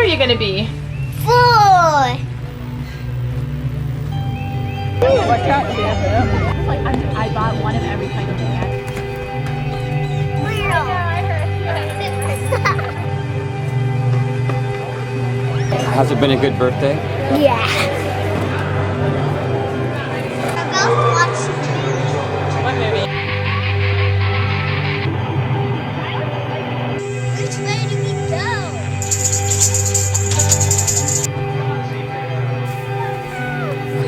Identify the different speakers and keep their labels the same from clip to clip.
Speaker 1: are you gonna be?
Speaker 2: 4.
Speaker 1: What cat is it? Like I bought one of every kind of cat.
Speaker 3: Has it been a good birthday?
Speaker 2: Yeah. We're both watching movies.
Speaker 1: What movie?
Speaker 2: Which way do we go?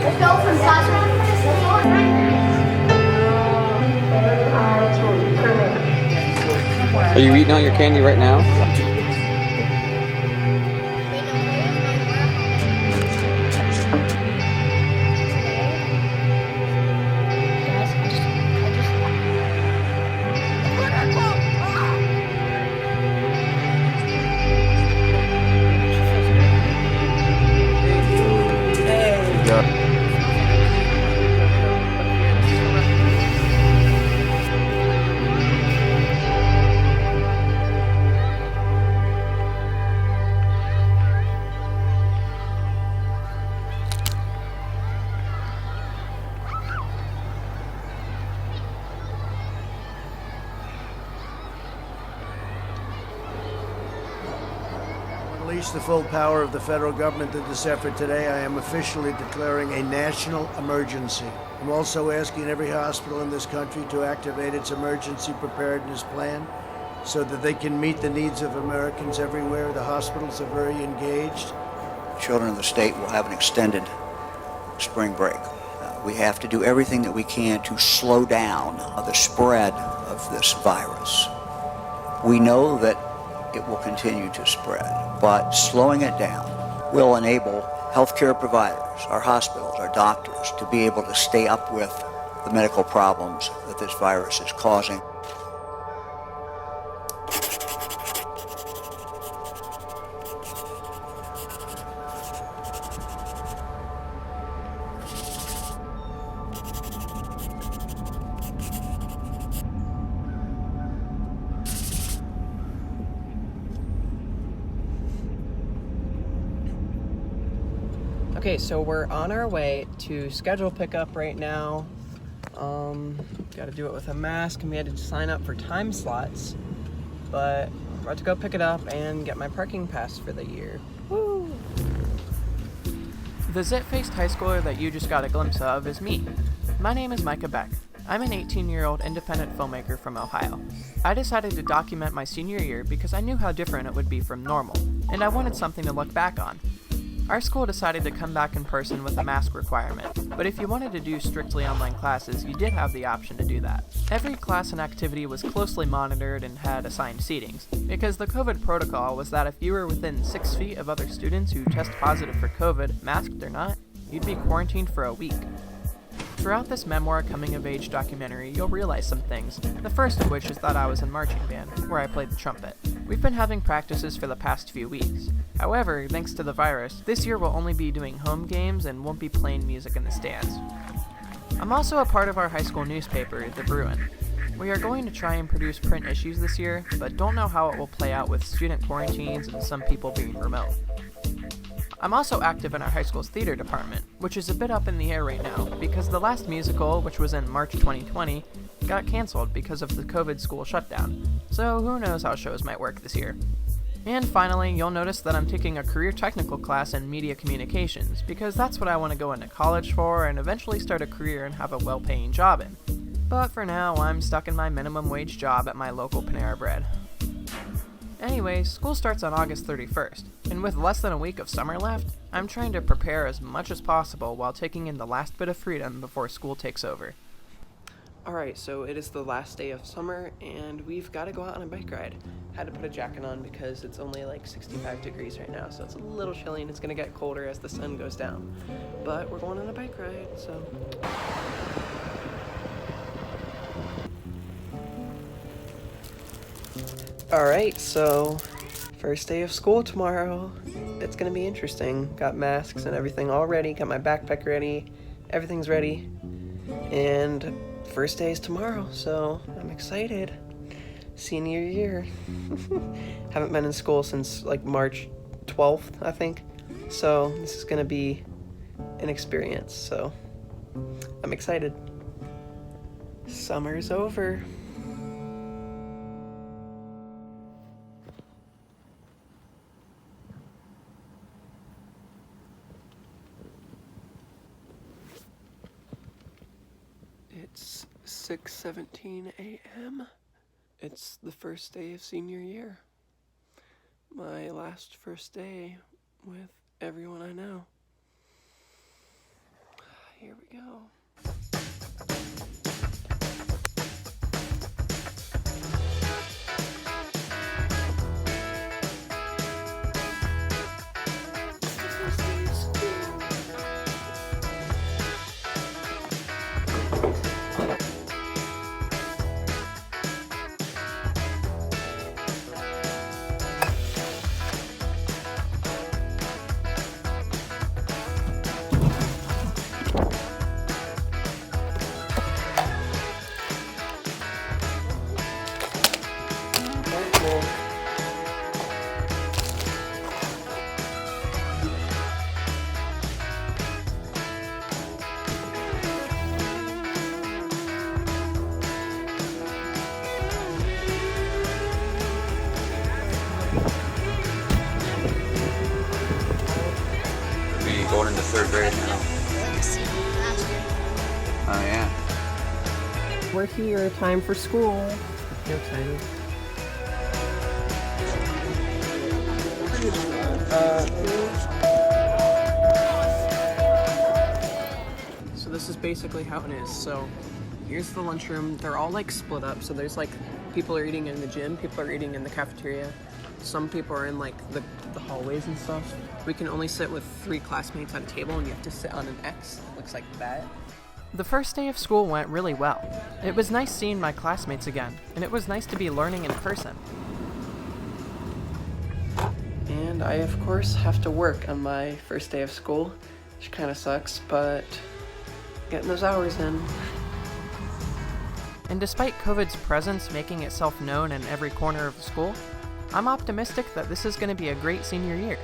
Speaker 2: Let's go from classroom.
Speaker 3: Are you eating all your candy right now?
Speaker 4: Unleash the full power of the federal government in this effort today, I am officially declaring a national emergency. I'm also asking every hospital in this country to activate its emergency preparedness plan so that they can meet the needs of Americans everywhere. The hospitals are very engaged.
Speaker 5: Children of the state will have an extended spring break. We have to do everything that we can to slow down the spread of this virus. We know that it will continue to spread, but slowing it down will enable healthcare providers, our hospitals, our doctors, to be able to stay up with the medical problems that this virus is causing.
Speaker 6: Okay, so we're on our way to schedule pickup right now. Got to do it with a mask, and we had to sign up for time slots. But I'm about to go pick it up and get my parking pass for the year. Woo! The zit-faced high schooler that you just got a glimpse of is me. My name is Micah Beck. I'm an 18-year-old independent filmmaker from Ohio. I decided to document my senior year because I knew how different it would be from normal, and I wanted something to look back on. Our school decided to come back in person with a mask requirement, but if you wanted to do strictly online classes, you did have the option to do that. Every class and activity was closely monitored and had assigned seatings, because the COVID protocol was that if you were within 6 feet of other students who test positive for COVID, masked or not, you'd be quarantined for a week. Throughout this Memoir coming-of-age documentary, you'll realize some things, the first of which is that I was in marching band, where I played the trumpet. We've been having practices for the past few weeks. However, thanks to the virus, this year we'll only be doing home games and won't be playing music in the stands. I'm also a part of our high school newspaper, The Bruin. We are going to try and produce print issues this year, but don't know how it will play out with student quarantines and some people being remote. I'm also active in our high school's theater department, which is a bit up in the air right now, because the last musical, which was in March 2020, got canceled because of the COVID school shutdown, so who knows how shows might work this year. And finally, you'll notice that I'm taking a career technical class in media communications, because that's what I want to go into college for and eventually start a career and have a well-paying job in. But for now, I'm stuck in my minimum wage job at my local Panera Bread. Anyway, school starts on August 31st, and with less than a week of summer left, I'm trying to prepare as much as possible while taking in the last bit of freedom before school takes over. Alright, so it is the last day of summer, and we've got to go out on a bike ride. Had to put a jacket on because it's only like 65 degrees right now, so it's a little chilly and it's going to get colder as the sun goes down. But we're going on a bike ride, so... Alright, so first day of school tomorrow. It's gonna be interesting. Got masks and everything all ready, got my backpack ready, everything's ready. And first day is tomorrow, so I'm excited. Senior year. Haven't been in school since like March 12th, I think. So this is going to be an experience, so I'm excited. Summer's over. It's 6:17 a.m. It's the first day of senior year. My last first day with everyone I know. Here we go.
Speaker 3: You're going into third grade now. Oh yeah.
Speaker 6: We're here, time for school. You're excited. So this is basically how it is. So here's the lunchroom. They're all like split up. So there's like people are eating in the gym, people are eating in the cafeteria. Some people are in like the hallways and stuff. We can only sit with 3 classmates at a table, and you have to sit on an X. It looks like that. The first day of school went really well. It was nice seeing my classmates again, and it was nice to be learning in person. And I, of course, have to work on my first day of school, which kind of sucks, but getting those hours in. And despite COVID's presence making itself known in every corner of the school, I'm optimistic that this is going to be a great senior year.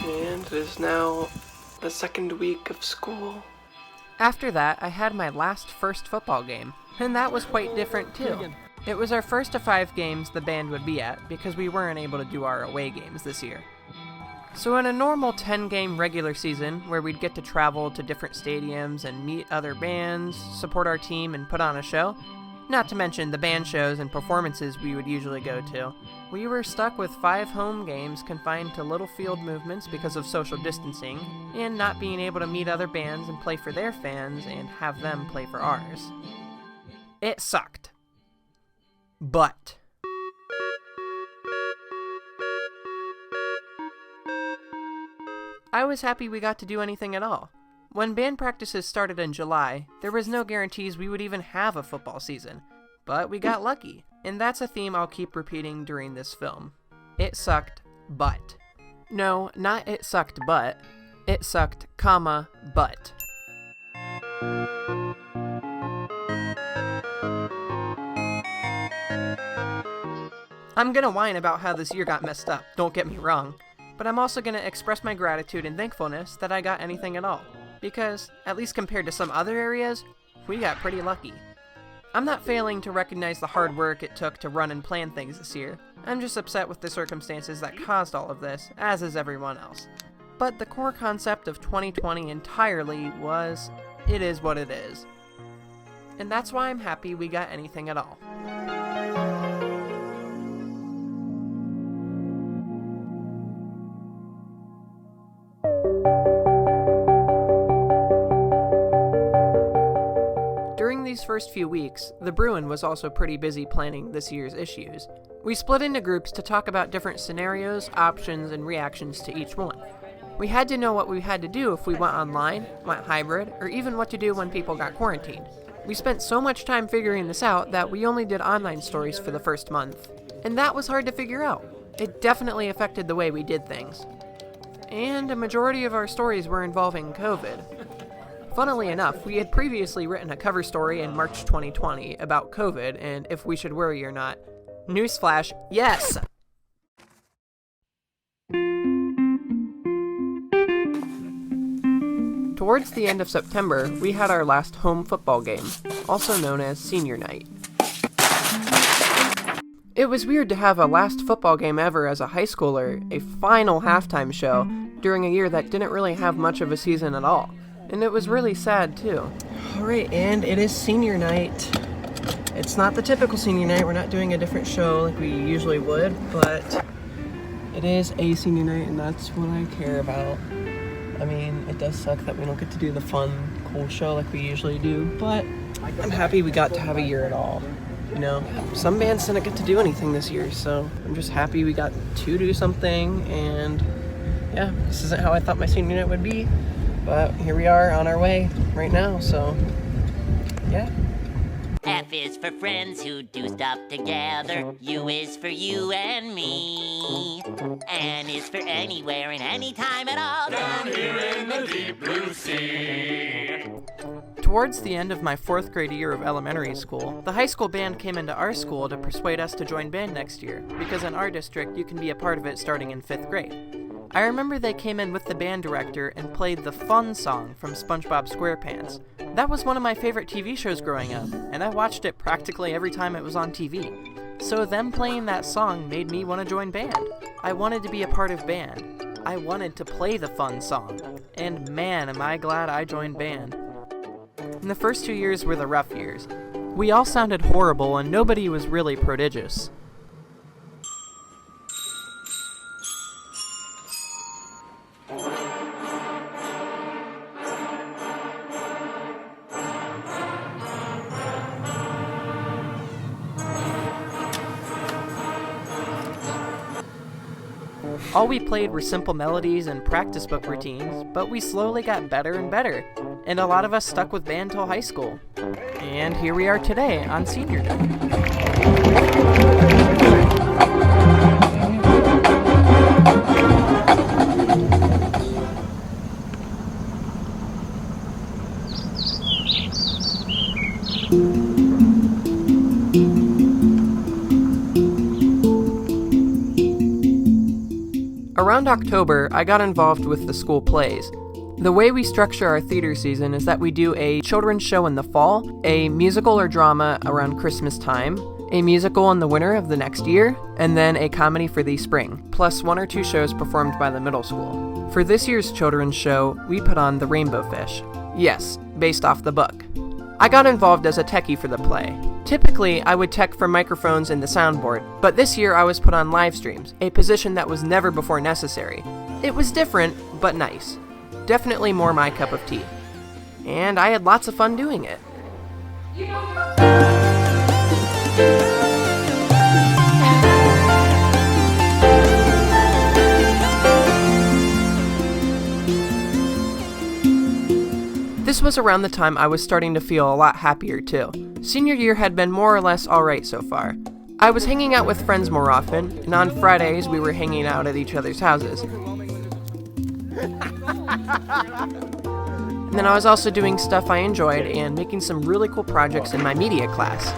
Speaker 6: And it is now the second week of school. After that, I had my last first football game, and that was quite different too. It was our first of 5 games the band would be at because we weren't able to do our away games this year. So in a normal 10-game regular season, where we'd get to travel to different stadiums and meet other bands, support our team, and put on a show, not to mention the band shows and performances we would usually go to, we were stuck with 5 home games confined to little field movements because of social distancing, and not being able to meet other bands and play for their fans and have them play for ours. It sucked. But I was happy we got to do anything at all. When band practices started in July, there was no guarantees we would even have a football season, but we got lucky, and that's a theme I'll keep repeating during this film. It sucked, but. No, not it sucked, but. It sucked, comma, but. I'm gonna whine about how this year got messed up, don't get me wrong, but I'm also gonna express my gratitude and thankfulness that I got anything at all. Because, at least compared to some other areas, we got pretty lucky. I'm not failing to recognize the hard work it took to run and plan things this year. I'm just upset with the circumstances that caused all of this, as is everyone else. But the core concept of 2020 entirely was, it is what it is. And that's why I'm happy we got anything at all. During these first few weeks, the Bruin was also pretty busy planning this year's issues. We split into groups to talk about different scenarios, options, and reactions to each one. We had to know what we had to do if we went online, went hybrid, or even what to do when people got quarantined. We spent so much time figuring this out that we only did online stories for the first month. And that was hard to figure out. It definitely affected the way we did things. And a majority of our stories were involving COVID. Funnily enough, we had previously written a cover story in March 2020 about COVID and if we should worry or not. Newsflash, yes! Towards the end of September, we had our last home football game, also known as senior night. It was weird to have a last football game ever as a high schooler, a final halftime show, during a year that didn't really have much of a season at all. And it was really sad, too. Alright, and it is senior night. It's not the typical senior night, we're not doing a different show like we usually would, but it is a senior night and that's what I care about. I mean, it does suck that we don't get to do the fun, cool show like we usually do, but I'm happy we got to have a year at all. You know, some bands didn't get to do anything this year, so I'm just happy we got to do something, and yeah, this isn't how I thought my senior night would be, but here we are on our way right now, so yeah.
Speaker 7: F is for friends who do stuff together. U is for you and me. N is for anywhere and anytime at all. Down here in the deep blue sea.
Speaker 6: Towards the end of my 4th grade year of elementary school, the high school band came into our school to persuade us to join band next year, because in our district you can be a part of it starting in 5th grade. I remember they came in with the band director and played the Fun song from SpongeBob SquarePants. That was one of my favorite TV shows growing up, and I watched it practically every time it was on TV. So them playing that song made me want to join band. I wanted to be a part of band. I wanted to play the Fun song. And man, am I glad I joined band. And the first 2 years were the rough years. We all sounded horrible and nobody was really prodigious. All we played were simple melodies and practice book routines, but we slowly got better and better, and a lot of us stuck with band till high school. And here we are today on senior night. Around October, I got involved with the school plays. The way we structure our theater season is that we do a children's show in the fall, a musical or drama around Christmas time, a musical in the winter of the next year, and then a comedy for the spring, plus 1 or 2 shows performed by the middle school. For this year's children's show, we put on The Rainbow Fish. Yes, based off the book. I got involved as a techie for the play. Typically, I would tech for microphones and the soundboard, but this year I was put on live streams, a position that was never before necessary. It was different, but nice. Definitely more my cup of tea. And I had lots of fun doing it. This was around the time I was starting to feel a lot happier too. Senior year had been more or less alright so far. I was hanging out with friends more often, and on Fridays we were hanging out at each other's houses. And then I was also doing stuff I enjoyed and making some really cool projects in my media class.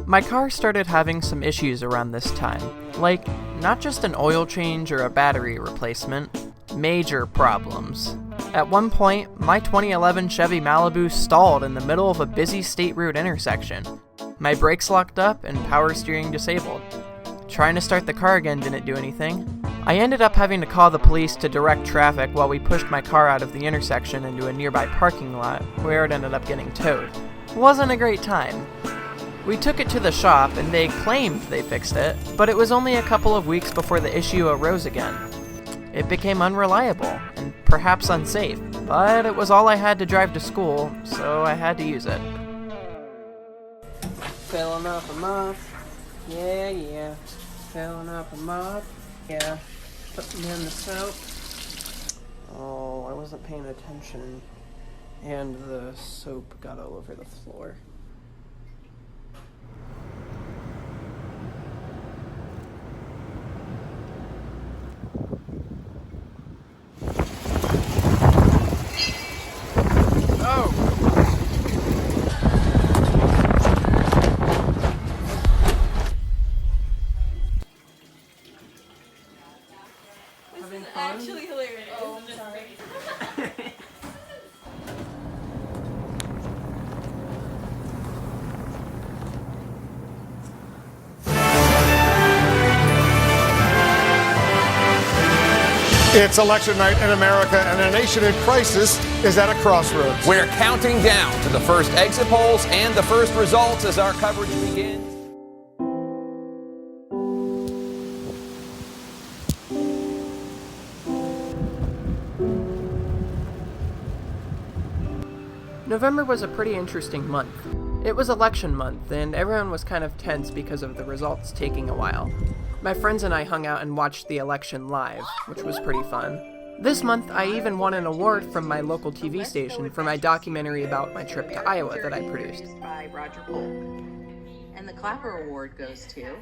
Speaker 6: My car started having some issues around this time, like not just an oil change or a battery replacement, major problems. At one point, my 2011 Chevy Malibu stalled in the middle of a busy state route intersection. My brakes locked up and power steering disabled. Trying to start the car again didn't do anything. I ended up having to call the police to direct traffic while we pushed my car out of the intersection into a nearby parking lot, where it ended up getting towed. Wasn't a great time. We took it to the shop and they claimed they fixed it, but it was only a couple of weeks before the issue arose again. It became unreliable and perhaps unsafe, but it was all I had to drive to school, so I had to use it. Filling up a mop, yeah. Filling up a mop, yeah. Putting in the soap. Oh, I wasn't paying attention, and the soap got all over the floor.
Speaker 1: Actually hilarious. Oh, sorry.
Speaker 8: It's election night in America, and a nation in crisis is at a crossroads.
Speaker 9: We're counting down to the first exit polls and the first results as our coverage begins.
Speaker 6: November was a pretty interesting month. It was election month, and everyone was kind of tense because of the results taking a while. My friends and I hung out and watched the election live, which was pretty fun. This month, I even won an award from my local TV station for my documentary about my trip to Iowa that I produced.
Speaker 10: By Roger Polk. And the Clapper Award goes to...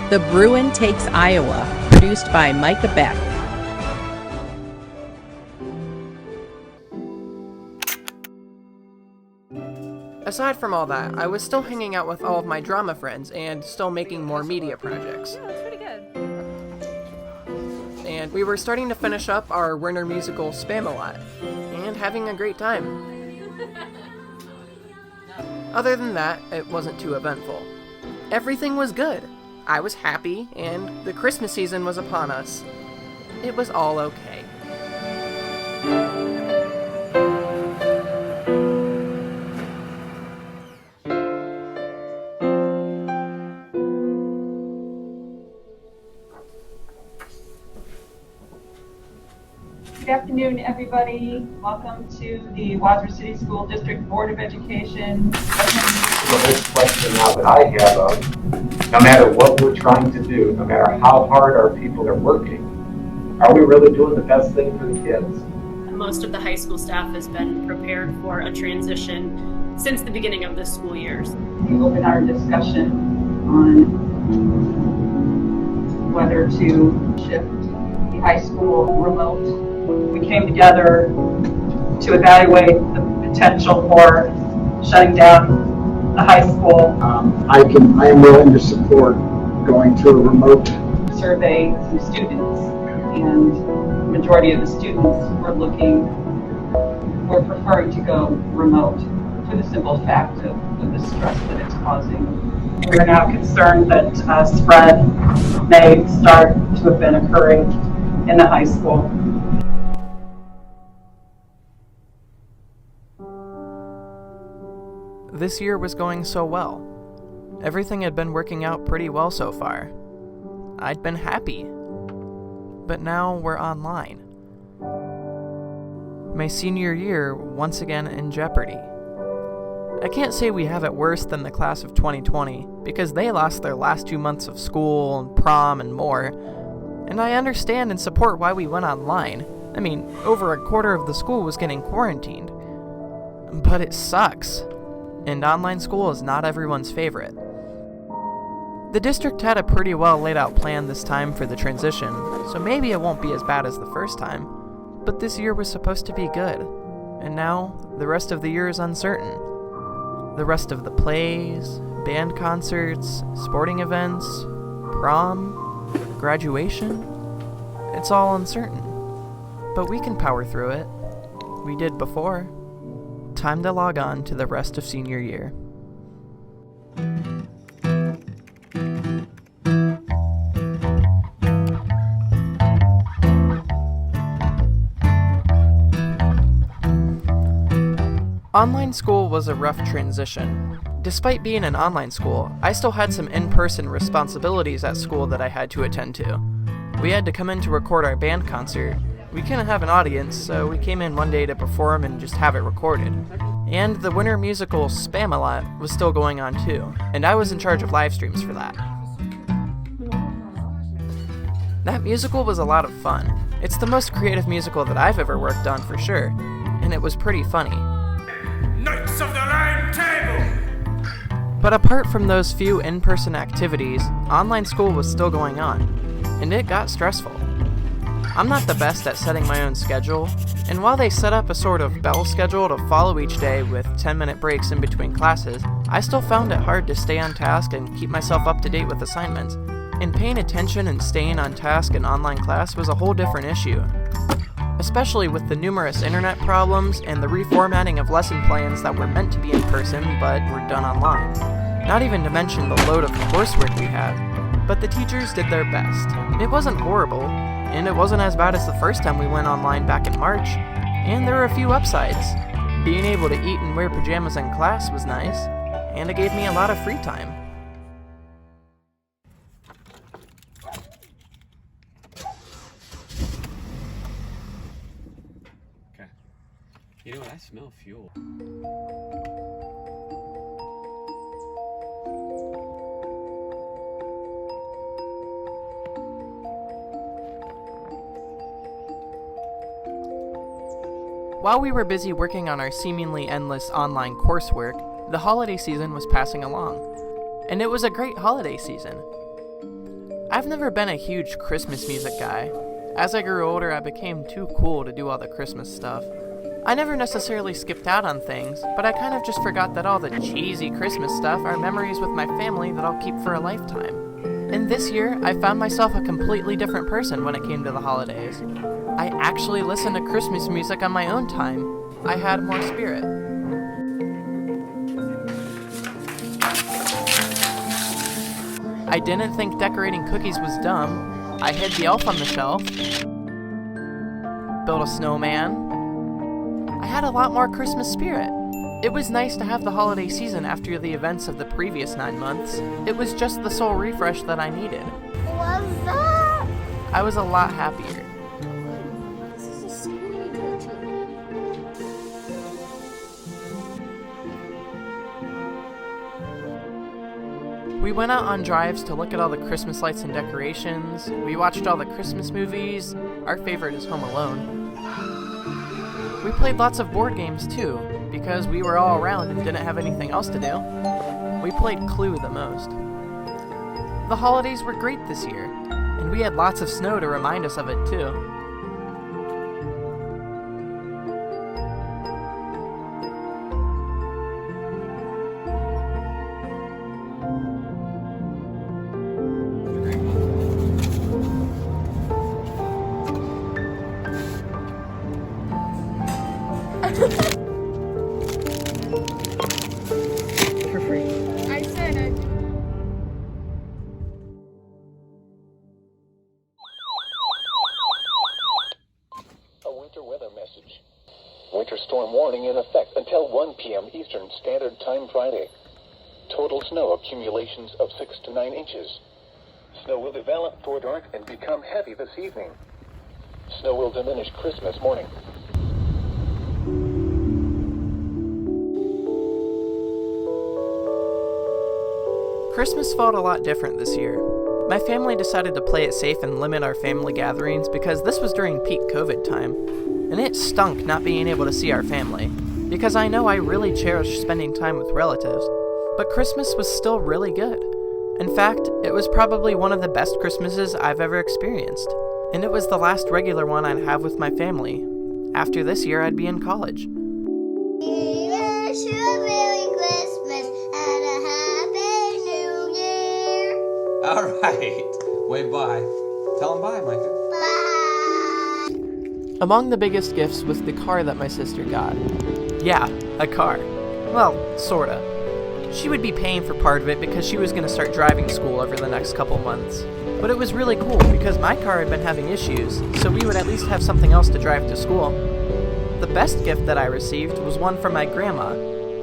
Speaker 11: The Bruin Takes Iowa, produced by Micah Beck.
Speaker 6: Aside from all that, I was still hanging out with all of my drama friends and still making more media projects.
Speaker 1: Yeah, that's pretty good.
Speaker 6: And we were starting to finish up our winter musical Spam-A-Lot, and having a great time. Other than that, it wasn't too eventful. Everything was good. I was happy, and the Christmas season was upon us. It was all okay.
Speaker 12: Good afternoon, everybody. Welcome to the Wadsworth City School District Board of Education.
Speaker 13: The next question now that I have of, no matter what we're trying to do, no matter how hard our people are working, are we really doing the best thing for the kids?
Speaker 14: Most of the high school staff has been prepared for a transition since the beginning of the school years.
Speaker 12: We open our discussion on whether to shift the high school remote. We came together to evaluate the potential for shutting down the high school.
Speaker 13: I am willing to support going to a remote.
Speaker 12: Survey some students, and the majority of the students were preferring to go remote for the simple fact of the stress that it's causing. We're now concerned that spread may start to have been occurring in the high school.
Speaker 6: This year was going so well. Everything had been working out pretty well so far. I'd been happy. But now we're online. My senior year once again in jeopardy. I can't say we have it worse than the class of 2020, because they lost their last 2 months of school and prom and more, and I understand and support why we went online. I mean, over a quarter of the school was getting quarantined. But it sucks. And online school is not everyone's favorite. The district had a pretty well laid out plan this time for the transition, so maybe it won't be as bad as the first time. But this year was supposed to be good, and now the rest of the year is uncertain. The rest of the plays, band concerts, sporting events, prom, graduation, it's all uncertain. But we can power through it. We did before. Time to log on to the rest of senior year. Online school was a rough transition. Despite being an online school, I still had some in-person responsibilities at school that I had to attend to. We had to come in to record our band concert. We couldn't have an audience, so we came in one day to perform and just have it recorded. And the winter musical Spam-A-Lot was still going on too, and I was in charge of live streams for that. That musical was a lot of fun. It's the most creative musical that I've ever worked on for sure, and it was pretty funny.
Speaker 15: Knights of the Round Table!
Speaker 6: But apart from those few in-person activities, online school was still going on, and it got stressful. I'm not the best at setting my own schedule, and while they set up a sort of bell schedule to follow each day with 10-minute breaks in between classes, I still found it hard to stay on task and keep myself up to date with assignments. And paying attention and staying on task in online class was a whole different issue. Especially with the numerous internet problems and the reformatting of lesson plans that were meant to be in person but were done online. Not even to mention the load of coursework we had. But the teachers did their best. It wasn't horrible, and it wasn't as bad as the first time we went online back in March. And there were a few upsides. Being able to eat and wear pajamas in class was nice, and it gave me a lot of free time.
Speaker 16: You know what? I smell fuel.
Speaker 6: While we were busy working on our seemingly endless online coursework, the holiday season was passing along. And it was a great holiday season. I've never been a huge Christmas music guy. As I grew older, I became too cool to do all the Christmas stuff. I never necessarily skipped out on things, but I kind of just forgot that all the cheesy Christmas stuff are memories with my family that I'll keep for a lifetime. And this year, I found myself a completely different person when it came to the holidays. I actually listened to Christmas music on my own time. I had more spirit. I didn't think decorating cookies was dumb. I hid the elf on the shelf, built a snowman. I had a lot more Christmas spirit. It was nice to have the holiday season after the events of the previous 9 months. It was just the soul refresh that I needed.
Speaker 2: What's that?
Speaker 6: I was a lot happier.
Speaker 2: This is a scary picture.
Speaker 6: We went out on drives to look at all the Christmas lights and decorations. We watched all the Christmas movies. Our favorite is Home Alone. We played lots of board games too, because we were all around and didn't have anything else to do. We played Clue the most. The holidays were great this year, and we had lots of snow to remind us of it too.
Speaker 2: For free. I said it.
Speaker 17: A winter weather message. Winter storm warning in effect until 1 p.m. Eastern Standard Time Friday. Total snow accumulations of 6 to 9 inches. Snow will develop toward dark and become heavy this evening. Snow will diminish Christmas morning.
Speaker 6: Christmas felt a lot different this year. My family decided to play it safe and limit our family gatherings because this was during peak COVID time. And it stunk not being able to see our family, because I know I really cherish spending time with relatives. But Christmas was still really good. In fact, it was probably one of the best Christmases I've ever experienced. And it was the last regular one I'd have with my family. After this year, I'd be in college.
Speaker 9: All right. Wave bye. Tell him bye, Micah.
Speaker 2: Bye.
Speaker 6: Among the biggest gifts was the car that my sister got. Yeah, a car. Well, sorta. She would be paying for part of it because she was going to start driving school over the next couple months. But it was really cool because my car had been having issues, so we would at least have something else to drive to school. the best gift that I received was one from my grandma,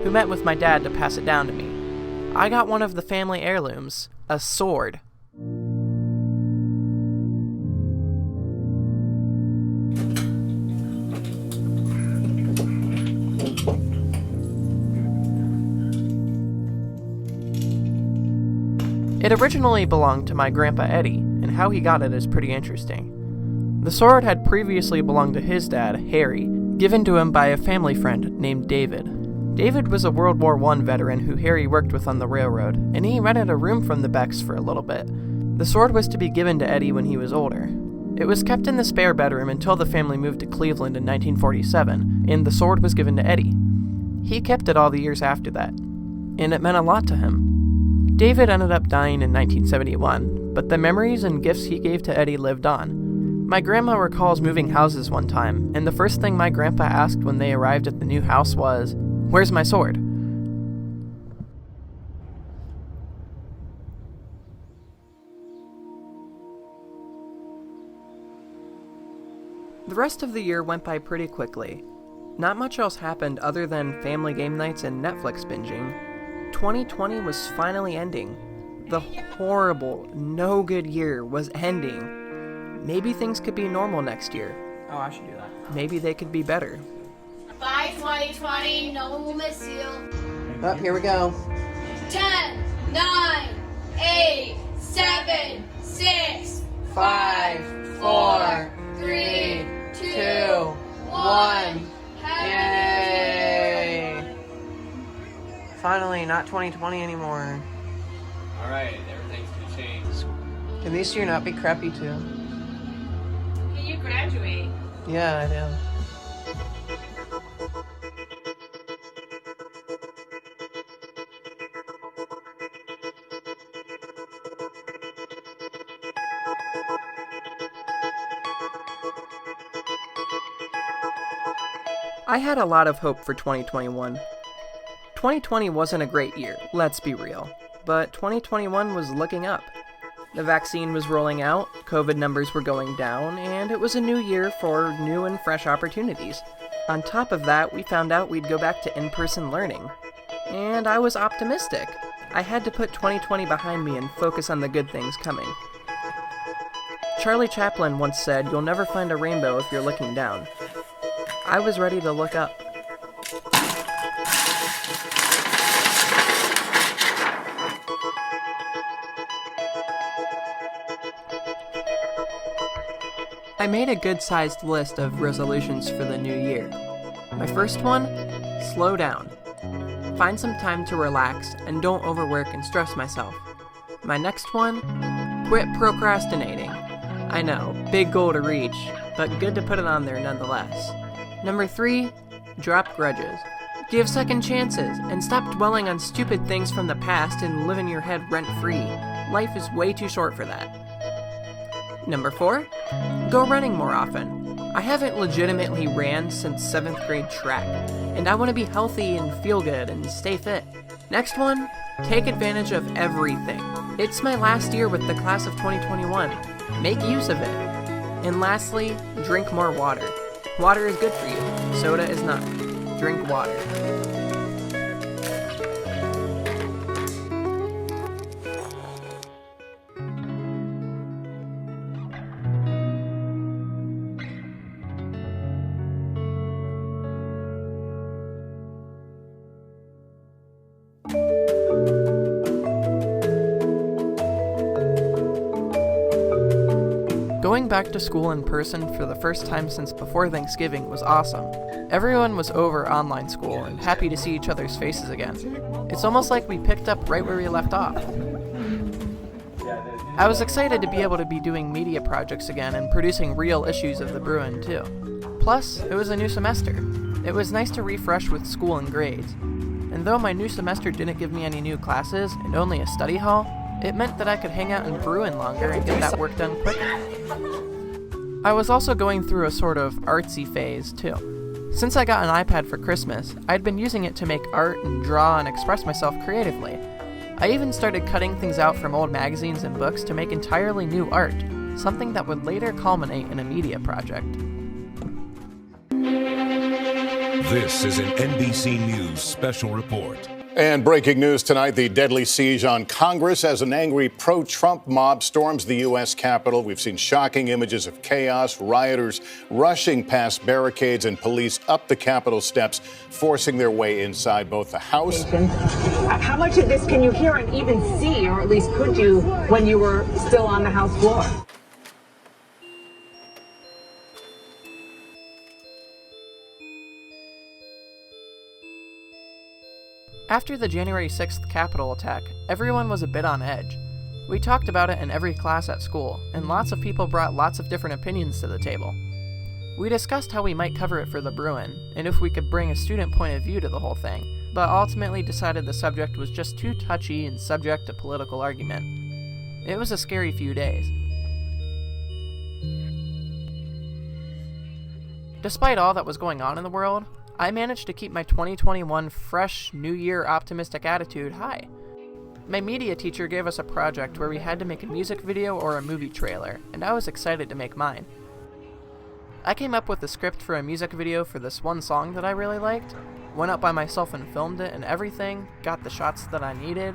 Speaker 6: who met with my dad to pass it down to me. I got one of the family heirlooms, a sword. It originally belonged to my grandpa Eddie, and how he got it is pretty interesting. The sword had previously belonged to his dad, Harry, given to him by a family friend named David. David was a World War I veteran who Harry worked with on the railroad, and he rented a room from the Becks for a little bit. The sword was to be given to Eddie when he was older. It was kept in the spare bedroom until the family moved to Cleveland in 1947, and the sword was given to Eddie. He kept it all the years after that, and it meant a lot to him. David ended up dying in 1971, but the memories and gifts he gave to Eddie lived on. My grandma recalls moving houses one time, and the first thing my grandpa asked when they arrived at the new house was, "Where's my sword?" The rest of the year went by pretty quickly. Not much else happened other than family game nights and Netflix binging. 2020 was finally ending. The horrible, no good year was ending. Maybe things could be normal next year.
Speaker 1: Oh, I should do that.
Speaker 6: Maybe they could be better.
Speaker 2: Bye, 2020. No one will miss you.
Speaker 1: Oh, here we go.
Speaker 2: 10, 9, 8, 7, 6,
Speaker 1: 5, 4,
Speaker 2: 3,
Speaker 1: 2, 1. Yay! Finally, not 2020 anymore.
Speaker 16: Alright, everything's gonna change.
Speaker 1: Can this year not be crappy too?
Speaker 14: Can you graduate?
Speaker 1: Yeah, I do.
Speaker 6: I had a lot of hope for 2021. 2020 wasn't a great year, let's be real, but 2021 was looking up. The vaccine was rolling out, COVID numbers were going down, and it was a new year for new and fresh opportunities. On top of that, we found out we'd go back to in-person learning. And I was optimistic. I had to put 2020 behind me and focus on the good things coming. Charlie Chaplin once said, "You'll never find a rainbow if you're looking down." I was ready to look up. I made a good-sized list of resolutions for the new year. My first one, slow down. Find some time to relax and don't overwork and stress myself. My next one, quit procrastinating. I know, big goal to reach, but good to put it on there nonetheless. Number 3, drop grudges. Give second chances and stop dwelling on stupid things from the past and live in your head rent-free. Life is way too short for that. Number 4, go running more often. I haven't legitimately ran since 7th grade track, and I want to be healthy and feel good and stay fit. Next one, take advantage of everything. It's my last year with the class of 2021. Make use of it. And lastly, drink more water. Water is good for you. Soda is not. Drink water. Going back to school in person for the first time since before Thanksgiving was awesome. Everyone was over online school and happy to see each other's faces again. It's almost like we picked up right where we left off. I was excited to be able to be doing media projects again and producing real issues of the Bruin too. Plus, it was a new semester. It was nice to refresh with school and grades. And though my new semester didn't give me any new classes and only a study hall, it meant that I could hang out in Bruin longer and get that work done quicker. I was also going through a sort of artsy phase, too. Since I got an iPad for Christmas, I'd been using it to make art and draw and express myself creatively. I even started cutting things out from old magazines and books to make entirely new art, something that would later culminate in a media project.
Speaker 18: This is an NBC News special report.
Speaker 8: And breaking news tonight, the deadly siege on Congress as an angry pro-Trump mob storms the U.S. Capitol. We've seen shocking images of chaos, rioters rushing past barricades and police up the Capitol steps, forcing their way inside both the House.
Speaker 19: How much of this can you hear and even see, or at least could you, when you were still on the House floor?
Speaker 6: After the January 6th Capitol attack, everyone was a bit on edge. We talked about it in every class at school, and lots of people brought lots of different opinions to the table. We discussed how we might cover it for the Bruin, and if we could bring a student point of view to the whole thing, but ultimately decided the subject was just too touchy and subject to political argument. It was a scary few days. Despite all that was going on in the world, I managed to keep my 2021 fresh, New Year optimistic attitude high. My media teacher gave us a project where we had to make a music video or a movie trailer, and I was excited to make mine. I came up with the script for a music video for this one song that I really liked, went up by myself and filmed it and everything, got the shots that I needed,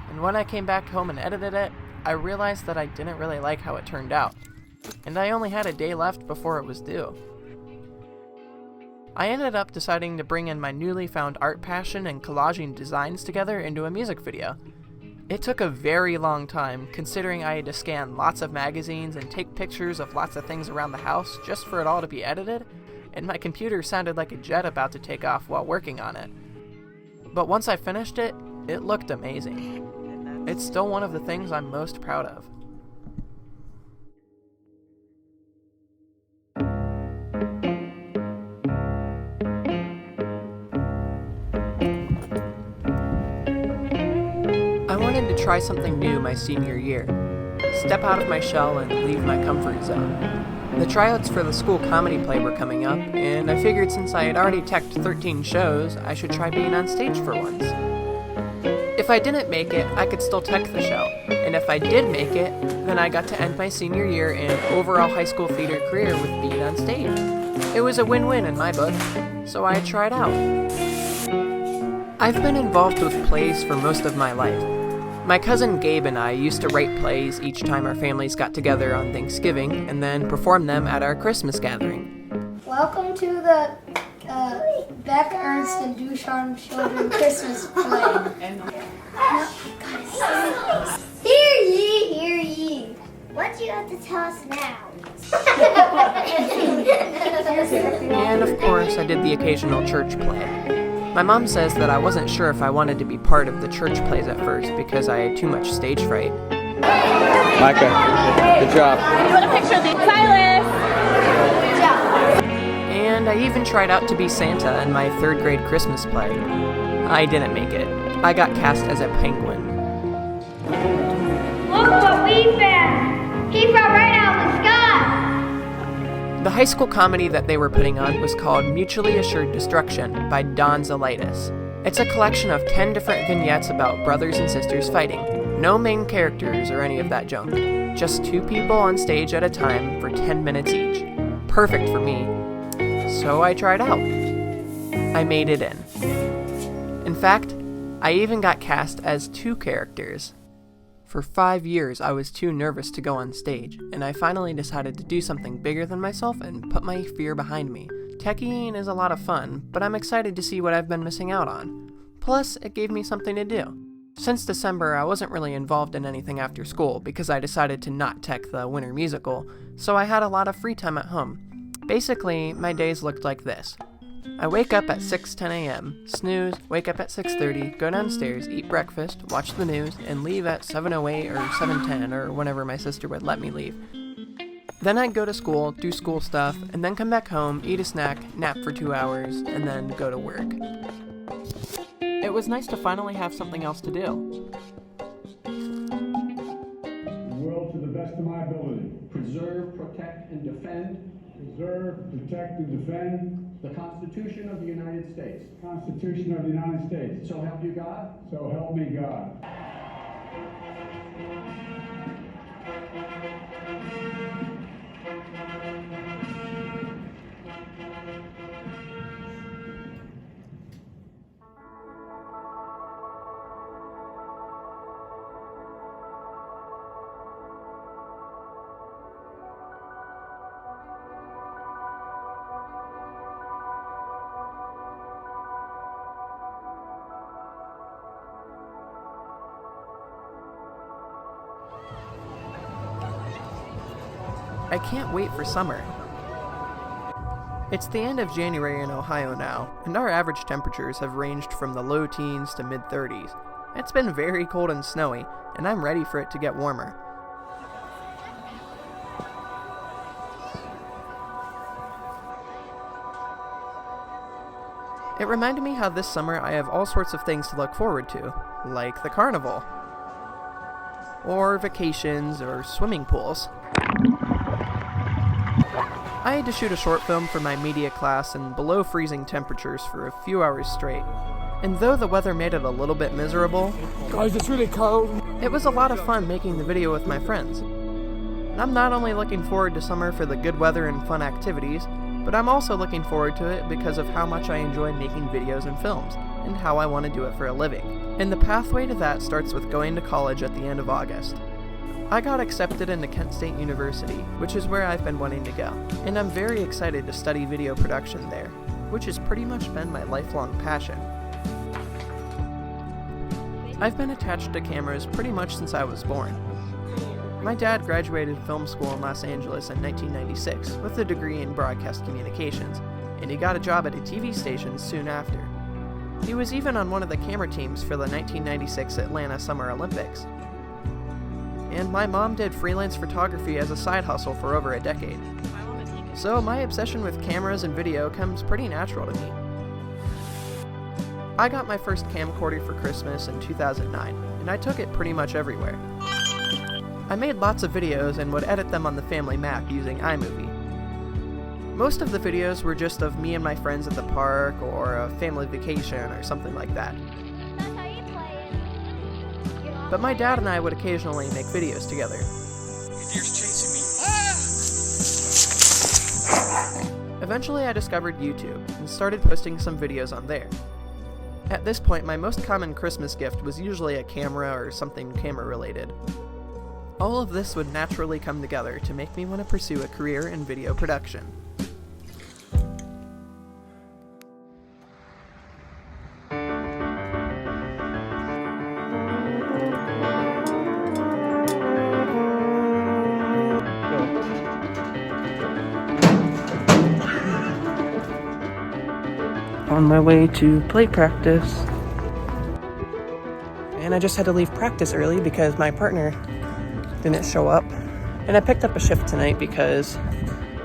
Speaker 6: and when I came back home and edited it, I realized that I didn't really like how it turned out, and I only had a day left before it was due. I ended up deciding to bring in my newly found art passion and collaging designs together into a music video. It took a very long time, considering I had to scan lots of magazines and take pictures of lots of things around the house just for it all to be edited, and my computer sounded like a jet about to take off while working on it. But once I finished it, it looked amazing. It's still one of the things I'm most proud of. I wanted to try something new my senior year. Step out of my shell and leave my comfort zone. The tryouts for the school comedy play were coming up, and I figured since I had already teched 13 shows, I should try being on stage for once. If I didn't make it, I could still tech the show, and if I did make it, then I got to end my senior year and overall high school theater career with being on stage. It was a win-win in my book, so I tried out. I've been involved with plays for most of my life. My cousin Gabe and I used to write plays each time our families got together on Thanksgiving and then perform them at our Christmas gathering.
Speaker 20: Welcome to the Beck, Ernst, and Ducharme Children Christmas Play. Hear ye. What do you have to tell us now?
Speaker 6: And of course, I did the occasional church play. My mom says that I wasn't sure if I wanted to be part of the church plays at first because I had too much stage fright.
Speaker 9: Micah, good job.
Speaker 1: You want a picture of the Silas?
Speaker 20: Good job.
Speaker 6: And I even tried out to be Santa in my 3rd grade Christmas play. I didn't make it. I got cast as a penguin.
Speaker 20: Look what we found! He fell right out of the sky!
Speaker 6: The high school comedy that they were putting on was called Mutually Assured Destruction by Don Zalitis. It's a collection of 10 different vignettes about brothers and sisters fighting. No main characters or any of that junk. Just 2 people on stage at a time for 10 minutes each. Perfect for me. So I tried out. I made it in. In fact, I even got cast as 2 characters. For 5 years, I was too nervous to go on stage, and I finally decided to do something bigger than myself and put my fear behind me. Techieing is a lot of fun, but I'm excited to see what I've been missing out on. Plus, it gave me something to do. Since December, I wasn't really involved in anything after school because I decided to not tech the winter musical, so I had a lot of free time at home. Basically, my days looked like this. I wake up at 6:10 a.m., snooze, wake up at 6:30, go downstairs, eat breakfast, watch the news, and leave at 7:08 or 7:10 or whenever my sister would let me leave. Then I'd go to school, do school stuff, and then come back home, eat a snack, nap for 2 hours, and then go to work. It was nice to finally have something else to do.
Speaker 21: The world to the best of my ability. Preserve, protect, and defend. Preserve, protect, and defend. The Constitution of the United States. Constitution of the United States. So help you God. So help me God.
Speaker 6: I can't wait for summer. It's the end of January in Ohio now, and our average temperatures have ranged from the low teens to mid-30s. It's been very cold and snowy, and I'm ready for it to get warmer. It reminded me how this summer I have all sorts of things to look forward to, like the carnival, or vacations, or swimming pools. I had to shoot a short film for my media class in below freezing temperatures for a few hours straight, and though the weather made it a little bit miserable,
Speaker 4: guys, it's really cold.
Speaker 6: It was a lot of fun making the video with my friends. And I'm not only looking forward to summer for the good weather and fun activities, but I'm also looking forward to it because of how much I enjoy making videos and films, and how I want to do it for a living. And the pathway to that starts with going to college at the end of August. I got accepted into Kent State University, which is where I've been wanting to go, and I'm very excited to study video production there, which has pretty much been my lifelong passion. I've been attached to cameras pretty much since I was born. My dad graduated film school in Los Angeles in 1996 with a degree in broadcast communications, and he got a job at a TV station soon after. He was even on one of the camera teams for the 1996 Atlanta Summer Olympics. And my mom did freelance photography as a side hustle for over a decade. So my obsession with cameras and video comes pretty natural to me. I got my first camcorder for Christmas in 2009, and I took it pretty much everywhere. I made lots of videos and would edit them on the family Mac using iMovie. Most of the videos were just of me and my friends at the park, or a family vacation, or something like that. But my dad and I would occasionally make videos together.
Speaker 4: The deer's chasing me.
Speaker 6: Eventually I discovered YouTube, and started posting some videos on there. At this point, my most common Christmas gift was usually a camera or something camera related. All of this would naturally come together to make me want to pursue a career in video production. On my way to play practice. And I just had to leave practice early because my partner didn't show up. And I picked up a shift tonight because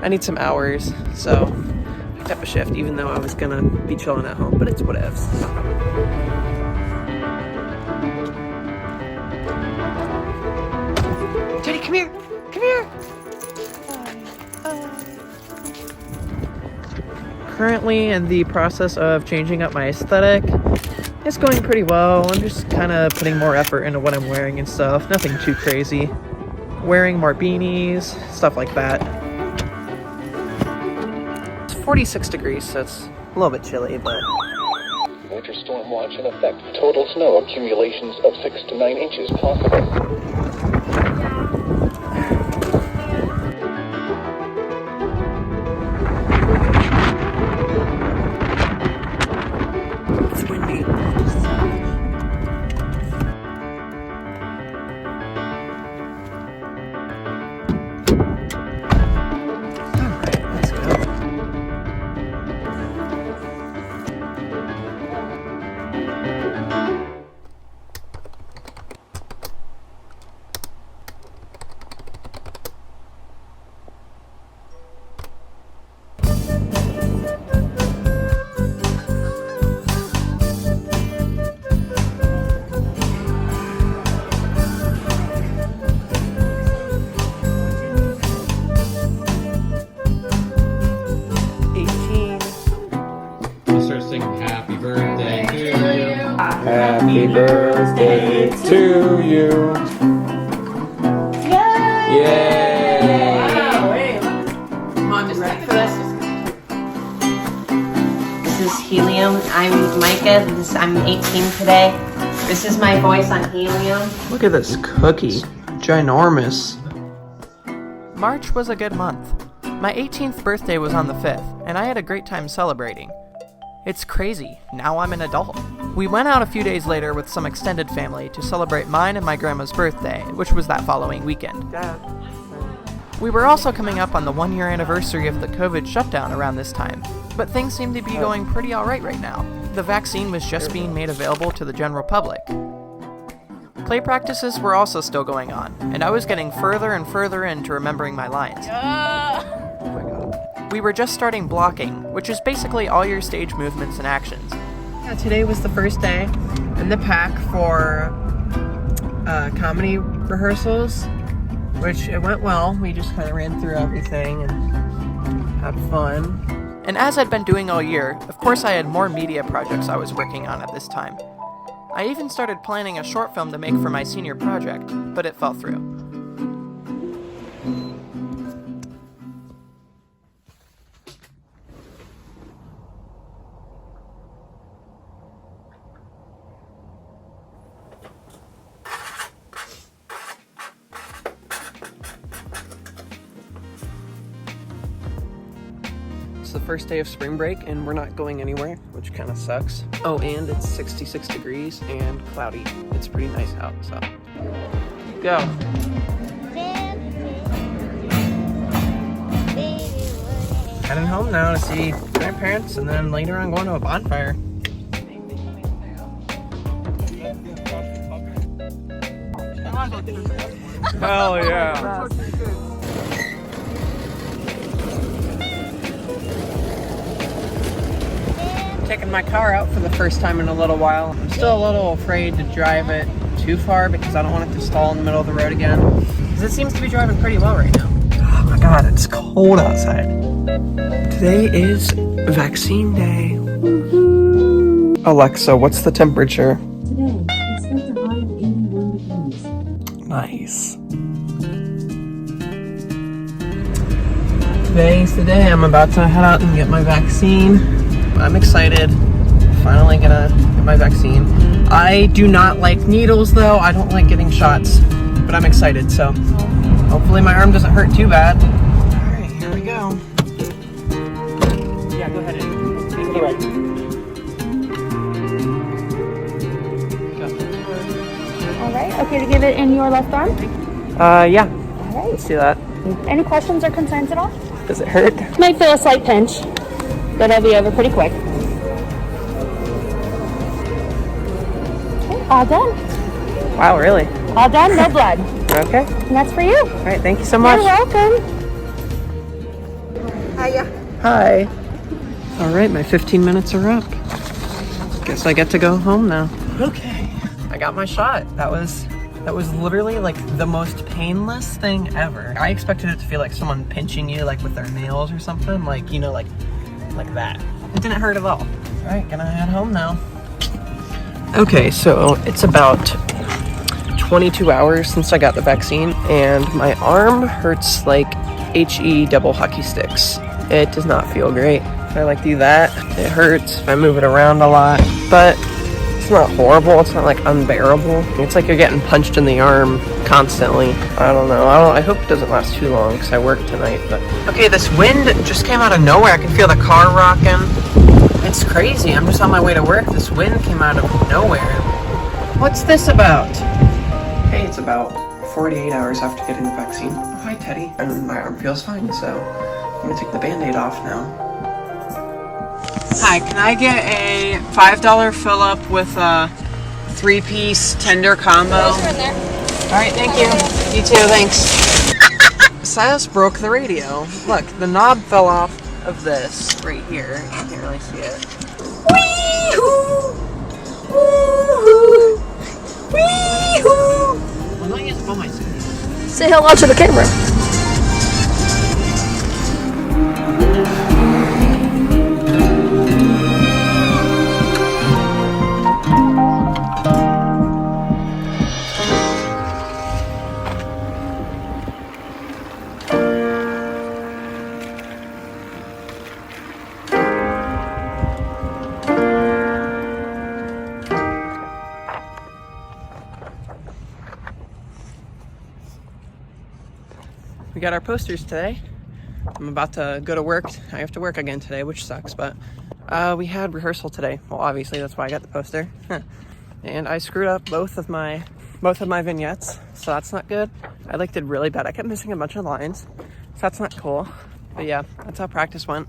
Speaker 6: I need some hours, so I picked up a shift even though I was gonna be chilling at home, but it's whatevs. Teddy, come here! Come here! Currently in the process of changing up my aesthetic. It's going pretty well. I'm just kind of putting more effort into what I'm wearing and stuff. Nothing too crazy. Wearing more beanies, stuff like that. It's 46 degrees, so it's a little bit chilly, but...
Speaker 17: Winter storm watch in effect. Total snow accumulations of 6 to 9 inches possible.
Speaker 4: Happy birthday to you. Yay!
Speaker 10: Wow, wait. Mom, just ready for this? This is Helium. I'm Micah. I'm 18 today. This is my voice on Helium.
Speaker 6: Look at this cookie. Ginormous. March was a good month. My 18th birthday was on the 5th, and I had a great time celebrating. It's crazy. Now I'm an adult. We went out a few days later with some extended family to celebrate mine and my grandma's birthday, which was that following weekend. Dad. We were also coming up on the 1-year anniversary of the COVID shutdown around this time, but things seem to be going pretty alright right now. The vaccine was just being made available to the general public. Play practices were also still going on, and I was getting further and further into remembering my lines. We were just starting blocking, which is basically all your stage movements and actions. Yeah, today was the first day in the pack for comedy rehearsals, which it went well. We just kind of ran through everything and had fun. And as I'd been doing all year, of course I had more media projects I was working on at this time. I even started planning a short film to make for my senior project, but it fell through. The first day of spring break and we're not going anywhere, which kind of sucks. Oh, and it's 66 degrees and cloudy. It's pretty nice out, so go. Heading home now to see grandparents and then later on going to a bonfire. Hell yeah. Taking my car out for the first time in a little while. I'm still a little afraid to drive it too far because I don't want it to stall in the middle of the road again. Because it seems to be driving pretty well right now. Oh my god, it's cold outside. Today is vaccine day. Woo-hoo. Alexa, what's the temperature?
Speaker 5: Today, expect a high of 81 degrees.
Speaker 6: Nice. Today's the day. I'm about to head out and get my vaccine. I'm excited. Finally gonna get my vaccine. I do not like needles though. I don't like getting shots, but I'm excited, so hopefully my arm doesn't hurt too bad. All right, here we go. Yeah, go ahead and take it right.
Speaker 22: All right, okay to give it in your left arm?
Speaker 6: Yeah.
Speaker 22: All right.
Speaker 6: Let's do that.
Speaker 22: Any questions or concerns at all?
Speaker 6: Does it hurt?
Speaker 22: Might feel a slight pinch, but it'll be over pretty quick. Okay, all done.
Speaker 6: Wow, really?
Speaker 22: All done, no blood.
Speaker 6: Okay.
Speaker 22: And that's for you.
Speaker 6: All right, thank you so much.
Speaker 22: You're welcome.
Speaker 23: Hiya.
Speaker 6: Hi. All right, my 15 minutes are up. Guess I get to go home now. Okay. I got my shot. That was literally like the most painless thing ever. I expected it to feel like someone pinching you like with their nails or something, like, you know, like that. It didn't hurt at all. All right, gonna head home now. Okay, so it's about 22 hours since I got the vaccine and my arm hurts like HE double hockey sticks. It does not feel great. If I like do that, it hurts. If I move it around a lot, but it's not horrible. It's not like unbearable. It's like you're getting punched in the arm constantly. I don't know. I hope it doesn't last too long because I work tonight. But okay, this wind just came out of nowhere. I can feel the car rocking. It's crazy. I'm just on my way to work. This wind came out of nowhere. What's this about? Hey, it's about 48 hours after getting the vaccine. Oh, hi, Teddy. And my arm feels fine, so I'm gonna take the Band-Aid off now. Hi, can I get a $5 fill-up with a 3-piece tender combo? Alright, thank you. You too, thanks. Silas broke the radio. Look, the knob fell off of this right here. You can't really see it. Wee-hoo! Woo-hoo! Wee-hoo! Well, don't use my CD.
Speaker 22: Say hello to the camera.
Speaker 6: We got our posters today. I'm about to go to work. I have to work again today, which sucks, but we had rehearsal today. Well, obviously that's why I got the poster. And I screwed up both of my vignettes, so that's not good. I did really bad. I kept missing a bunch of lines. So that's not cool. But yeah, that's how practice went.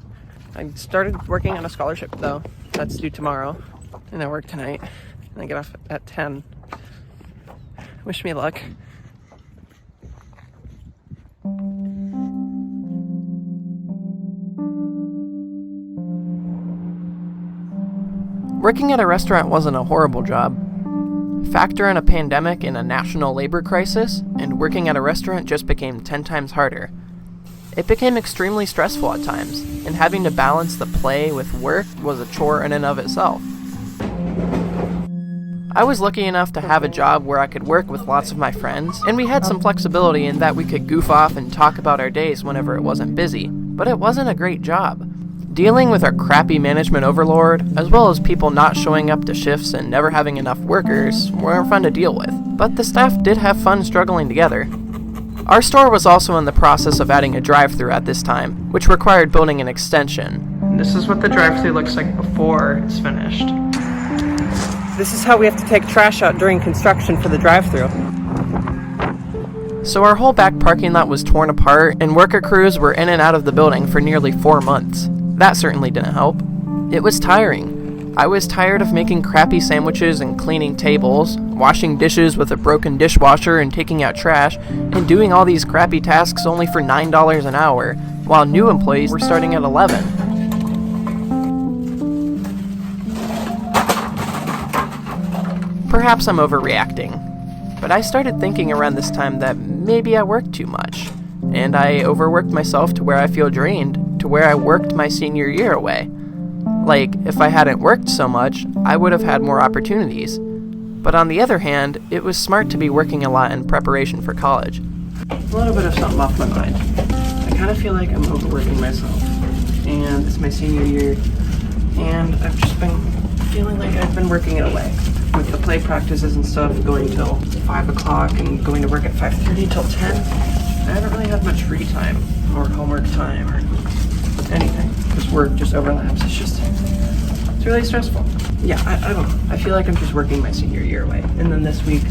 Speaker 6: I started working on a scholarship though. That's due tomorrow. And I work tonight. And I get off at 10. Wish me luck. Working at a restaurant wasn't a horrible job. Factor in a pandemic and a national labor crisis, and working at a restaurant just became 10 times harder. It became extremely stressful at times, and having to balance the play with work was a chore in and of itself. I was lucky enough to have a job where I could work with lots of my friends, and we had some flexibility in that we could goof off and talk about our days whenever it wasn't busy, but it wasn't a great job. Dealing with our crappy management overlord, as well as people not showing up to shifts and never having enough workers, weren't fun to deal with, but the staff did have fun struggling together. Our store was also in the process of adding a drive-thru at this time, which required building an extension. This is what the drive-thru looks like before it's finished. This is how we have to take trash out during construction for the drive-thru. So our whole back parking lot was torn apart, and worker crews were in and out of the building for nearly 4 months. That certainly didn't help. It was tiring. I was tired of making crappy sandwiches and cleaning tables, washing dishes with a broken dishwasher and taking out trash, and doing all these crappy tasks only for $9 an hour, while new employees were starting at $11. Perhaps I'm overreacting, but I started thinking around this time that maybe I worked too much, and I overworked myself to where I feel drained, to where I worked my senior year away. Like, if I hadn't worked so much, I would have had more opportunities. But on the other hand, it was smart to be working a lot in preparation for college. A little bit of something off my mind. I kind of feel like I'm overworking myself, and it's my senior year, and I've just been feeling like I've been working it away. With the play practices and stuff going till 5 o'clock and going to work at 5:30 till 10, I haven't really had much free time or homework time or anything. This work just overlaps. It's really stressful. Yeah, I don't know. I feel like I'm just working my senior year away. And then this week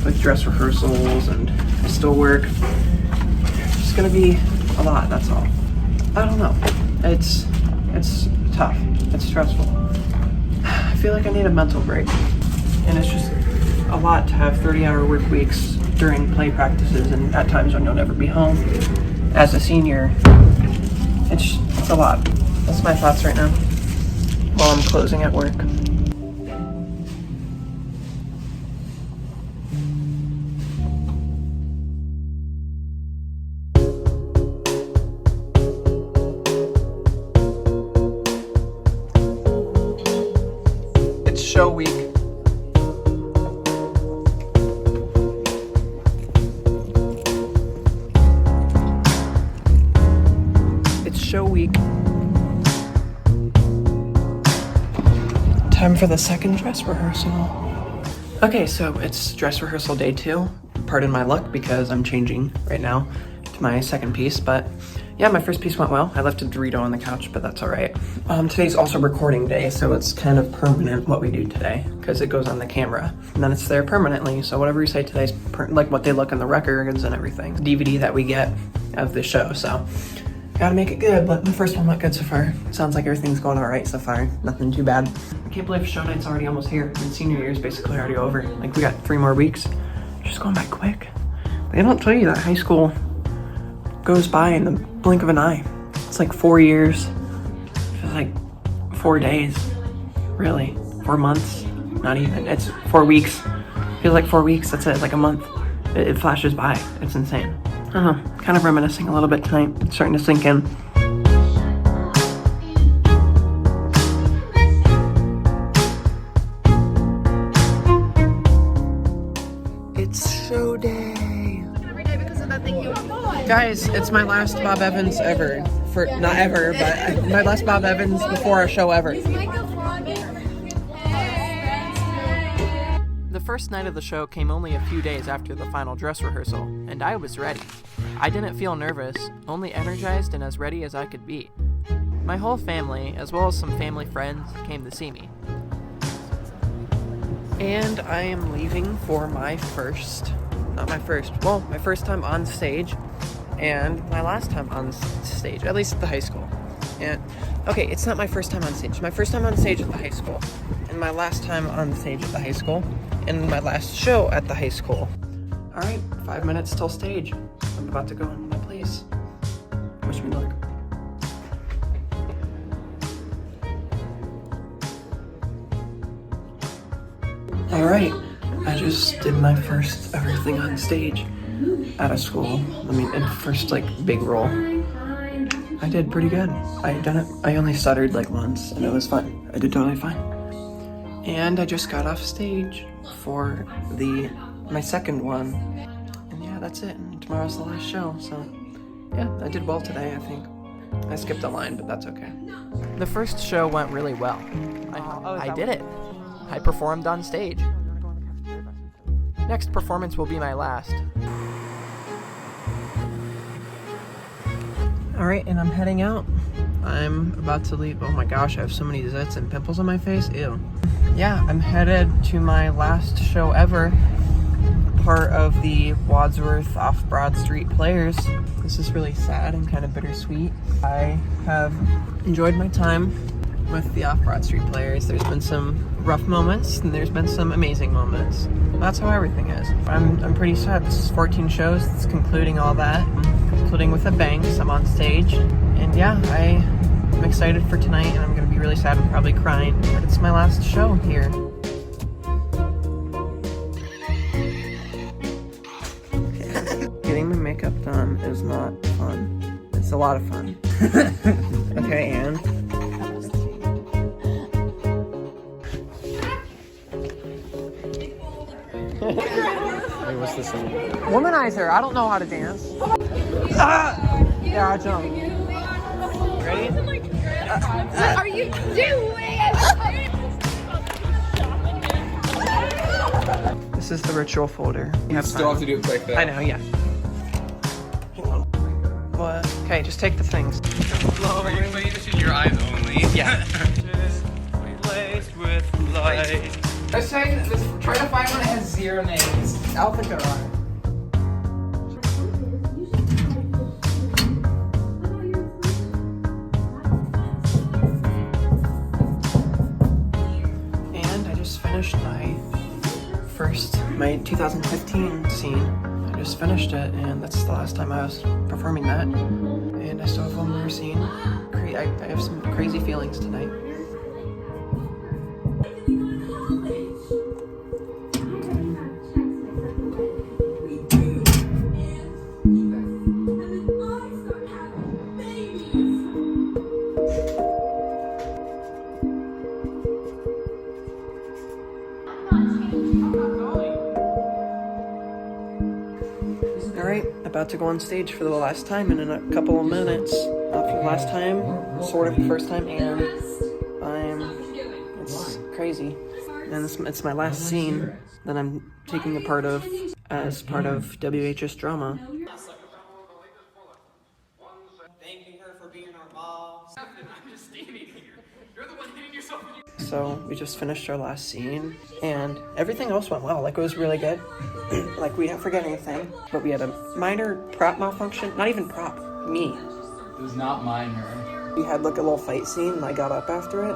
Speaker 6: with dress rehearsals and still work, it's just gonna be a lot, that's all. I don't know. It's tough. It's stressful. I feel like I need a mental break. And it's just a lot to have 30-hour work weeks during play practices and at times when you'll never be home. As a senior, it's a lot. That's my thoughts right now while I'm closing at work. It's show week. Show week. Time for the second dress rehearsal. Okay, so it's dress rehearsal day 2. Pardon my luck because I'm changing right now to my second piece, but yeah, my first piece went well. I left a Dorito on the couch, but that's all right. Today's also recording day, so it's kind of permanent what we do today because it goes on the camera and then it's there permanently. So whatever we say today's like what they look in the records and everything. DVD that we get of the show, so gotta make it good, but the first one went good so far. Sounds like everything's going all right so far. Nothing too bad. I can't believe show night's already almost here, and senior year's basically already over. Like, we got 3 more weeks. Just going by quick. They don't tell you that high school goes by in the blink of an eye. It's like 4 years. It feels like 4 days. Really. 4 months. Not even. It's 4 weeks. It feels like 4 weeks. That's it. It's like a month. It flashes by. It's insane. Kind of reminiscing a little bit tonight. It's starting to sink in. It's show day. Guys, it's my last Bob Evans ever. Not ever, but my last Bob Evans before our show ever. The first night of the show came only a few days after the final dress rehearsal, and I was ready. I didn't feel nervous, only energized and as ready as I could be. My whole family, as well as some family friends, came to see me. And I am leaving for my first time on stage and my last time on stage, at least at the high school. And okay, it's not my first time on stage. My first time on stage at the high school, and my last time on stage at the high school, and my last show at the high school. All right, 5 minutes till stage. I'm about to go in my place. Wish me luck. All right, I just did my first ever thing on stage out of school. I mean, first like big role. I did pretty good. I had done it. I only stuttered like once, and it was fun. I did totally fine. And I just got off stage for my second one. And yeah, that's it. And tomorrow's the last show, so yeah, I did well today, I think. I skipped a line, but that's okay. The first show went really well. I did it. I performed on stage. Next performance will be my last. Alright, and I'm heading out. I'm about to leave. Oh my gosh, I have so many zits and pimples on my face. Ew. Yeah, I'm headed to my last show ever. Part of the Wadsworth Off Broad Street Players. This is really sad and kind of bittersweet. I have enjoyed my time with the Off Broad Street Players. There's been some rough moments and there's been some amazing moments. That's how everything is. I'm pretty sad. This is 14 shows. It's concluding all that. Concluding with a bang, so I'm on stage. And yeah, I'm excited for tonight, and I'm gonna be really sad and probably crying, but it's my last show here. Getting my makeup done is not fun. It's a lot of fun. Okay, and
Speaker 4: Hey, what's this one?
Speaker 6: Womanizer. I don't know how to dance. Ah! Yeah, I jump. Ready?
Speaker 2: What are you doing?
Speaker 6: This is the ritual folder.
Speaker 9: You still have to do it quick though.
Speaker 6: I know, yeah. What? Okay, just take the things.
Speaker 16: Are you putting this in your eyes only?
Speaker 6: Yeah. With light. Let's try to find one that has 0 names. I don't think there are. And I just finished my 2015 scene. I just finished it, and that's the last time I was performing that. And I still have one more scene. I have some crazy feelings tonight. Alright, about to go on stage for the last time in a couple of minutes. Not for the last time, sort of the first time, and it's crazy. And it's my last scene that I'm taking a part of as part of WHS drama.
Speaker 3: Thanking her for being our mom. I'm just standing here. You're the one hitting yourself.
Speaker 6: So we just finished our last scene, and everything else went well. Like, it was really good. Like, we didn't forget anything, but we had a minor prop malfunction. Not even prop, me.
Speaker 16: It was not minor.
Speaker 6: We had like a little fight scene, and I got up after it,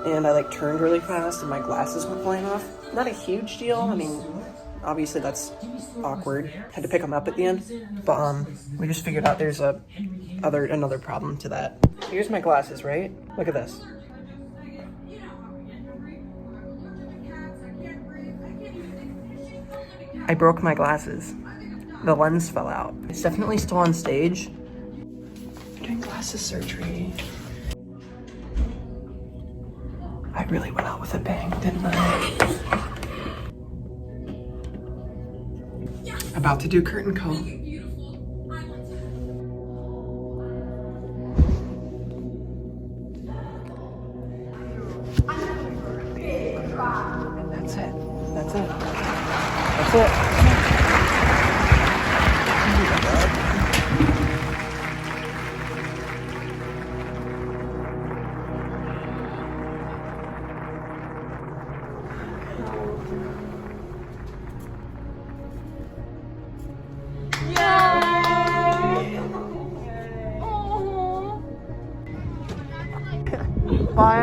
Speaker 6: and I like turned really fast, and my glasses went flying off. Not a huge deal. I mean, obviously that's awkward. Had to pick them up at the end, but we just figured out there's another problem to that. Here's my glasses, right? Look at this. I broke my glasses. The lens fell out. It's definitely still on stage. I'm doing glasses surgery. I really went out with a bang, didn't I? About to do curtain call. That's it. That's it. That's it.
Speaker 2: Yeah!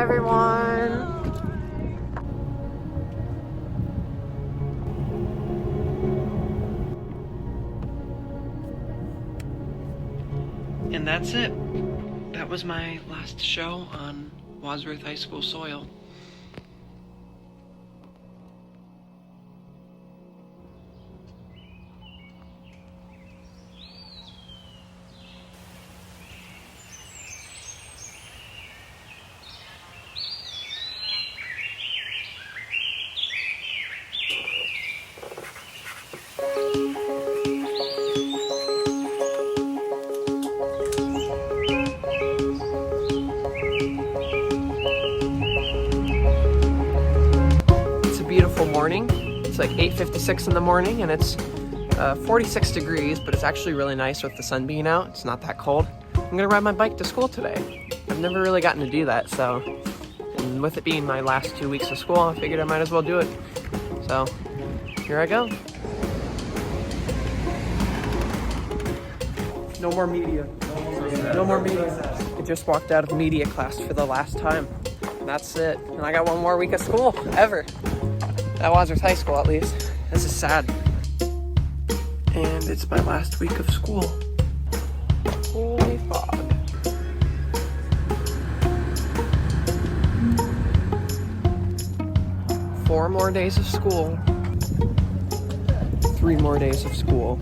Speaker 6: everyone. And that's it. That was my last show on Wadsworth High School soil. Morning. It's like 8:56 in the morning and it's 46 degrees, but it's actually really nice with the sun being out. It's not that cold. I'm gonna ride my bike to school today. I've never really gotten to do that, so, and with it being my last 2 weeks of school, I figured I might as well do it. So, here I go. No more media. No more media. I just walked out of media class for the last time. And that's it. And I got one more week of school, ever. At Wadsworth High School, at least. This is sad. And it's my last week of school. Holy fog. Four more days of school. 3 more days of school.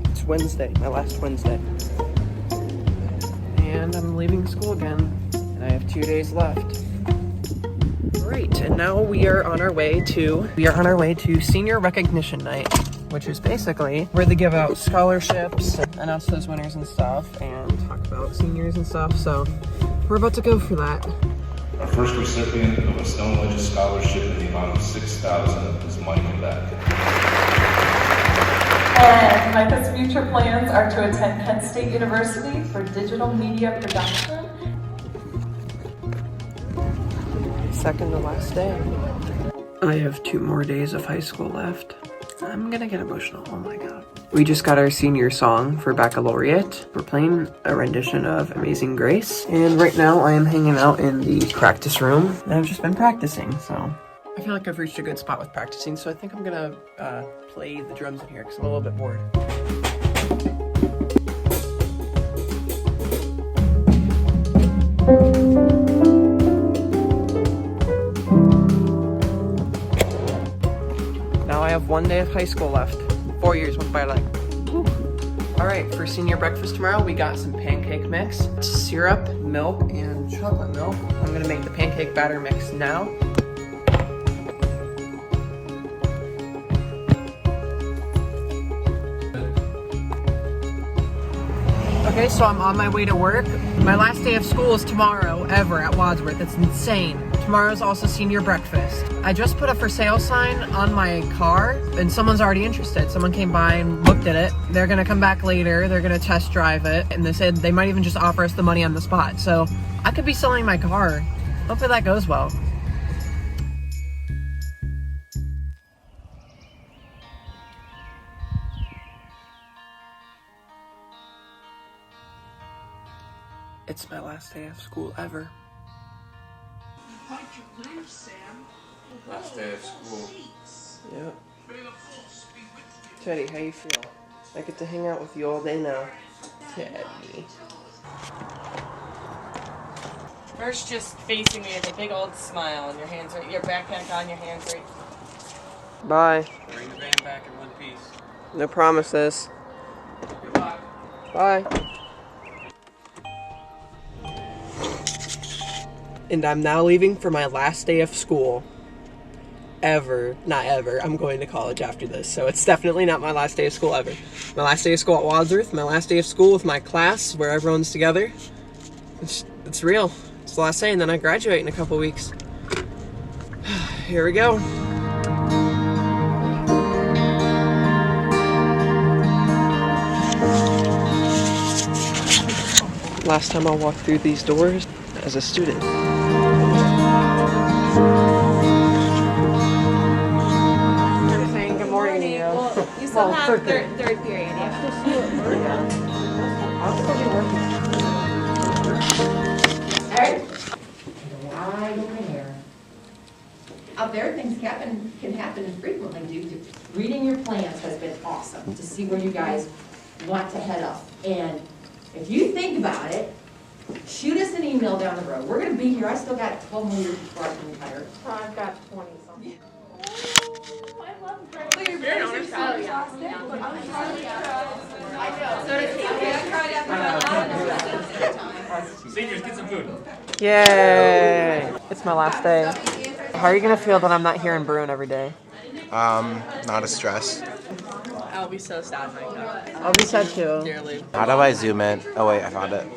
Speaker 6: It's Wednesday, my last Wednesday. And I'm leaving school again. And I have 2 days left. Great, and now we are on our way to Senior Recognition Night, which is basically where they give out scholarships, announce those winners and stuff, and talk about seniors and stuff. So we're about to go for that.
Speaker 7: Our first recipient of a Stone Ledges Scholarship in the amount of $6,000 is Micah Beck.
Speaker 11: And Micah's future plans are to attend Kent State University for digital media production.
Speaker 6: Second to last day. I have 2 more days of high school left. I'm gonna get emotional, oh my god. We just got our senior song for baccalaureate. We're playing a rendition of Amazing Grace. And right now I am hanging out in the practice room. And I've just been practicing, so. I feel like I've reached a good spot with practicing, so I think I'm gonna play the drums in here because I'm a little bit bored. Now I have 1 day of high school left. 4 years went by like, whew. All right, for senior breakfast tomorrow, we got some pancake mix, syrup, milk, and chocolate milk. I'm gonna make the pancake batter mix now. Okay, so I'm on my way to work. My last day of school is tomorrow, ever, at Wadsworth. It's insane. Tomorrow's also senior breakfast. I just put a for sale sign on my car, and someone's already interested. Someone came by and looked at it. They're gonna come back later, they're gonna test drive it, and they said they might even just offer us the money on the spot. So I could be selling my car. Hopefully that goes well. It's my last day of school ever.
Speaker 7: Last day of school.
Speaker 6: Yep. Teddy, how you feel? I get to hang out with you all day now. Teddy.
Speaker 23: First, just facing me with a big old smile and your hands right, your backpack on, your hands right.
Speaker 6: Bye.
Speaker 16: Bring the van back in one piece.
Speaker 6: No promises.
Speaker 16: Good luck.
Speaker 6: Bye. And I'm now leaving for my last day of school. Ever. Not ever. I'm going to college after this, so it's definitely not my last day of school ever. My last day of school at Wadsworth, my last day of school with my class where everyone's together. It's real. It's the last day, and then I graduate in a couple weeks. Here we go. Last time I walked through these doors as a student. Saying good morning to you.
Speaker 2: Well, you still have third period, yeah.
Speaker 6: I'll still be working.
Speaker 2: Alright.
Speaker 12: out there, things can happen infrequently. Reading your plans has been awesome to see where you guys want to head up. And if you think about it, shoot us an email down the road. We're going to be here. I still got 12 more years before I can retire.
Speaker 1: I've got 20 something. I love
Speaker 16: Seniors, get some food.
Speaker 6: Yay! It's my last day. How are you gonna feel that I'm not here in Bruin every day?
Speaker 4: Not a stress.
Speaker 23: I'll be so sad, Micah.
Speaker 6: I'll be sad too.
Speaker 23: Dearly.
Speaker 4: How do I zoom in? Oh wait, I found it.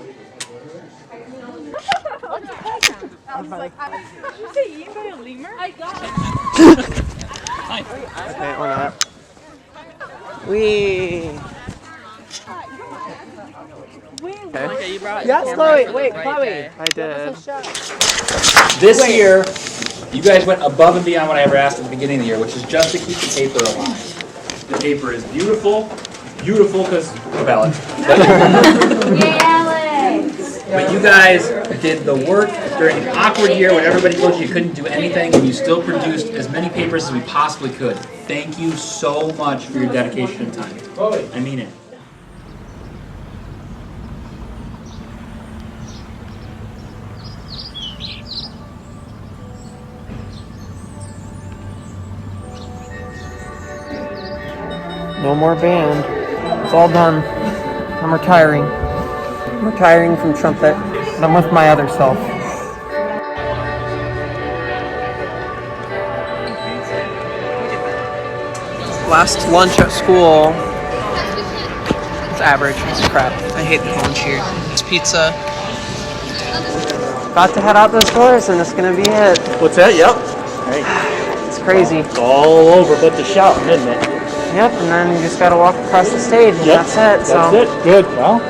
Speaker 1: I was like, did you say eaten by a lemur? I got it.
Speaker 6: Okay, we're not. Wee.
Speaker 23: Okay, you brought
Speaker 6: Yes,
Speaker 23: the
Speaker 6: Chloe.
Speaker 23: camera for the
Speaker 6: Wait,
Speaker 23: right
Speaker 6: Chloe.
Speaker 23: day.
Speaker 6: I did.
Speaker 16: This year, you guys went above and beyond what I ever asked at the beginning of the year, which is just to keep the paper alive. The paper is beautiful because of Alex.
Speaker 1: Yay, Alex!
Speaker 16: But you guys did the work during an awkward year when everybody told you couldn't do anything, and you still produced as many papers as we possibly could. Thank you so much for your dedication and time. I mean it.
Speaker 6: No more band. It's all done. I'm retiring. I'm retiring from trumpet, and I'm with my other self. Last lunch at school. It's average. It's crap. I hate the lunch here. It's pizza. About to head out those doors, and it's gonna be it.
Speaker 13: What's that? Yep. Hey.
Speaker 6: It's crazy.
Speaker 13: It's all over but the shouting, isn't it?
Speaker 6: Yep, and then you just gotta walk across the stage, and that's it.
Speaker 13: That's it. Good. Well.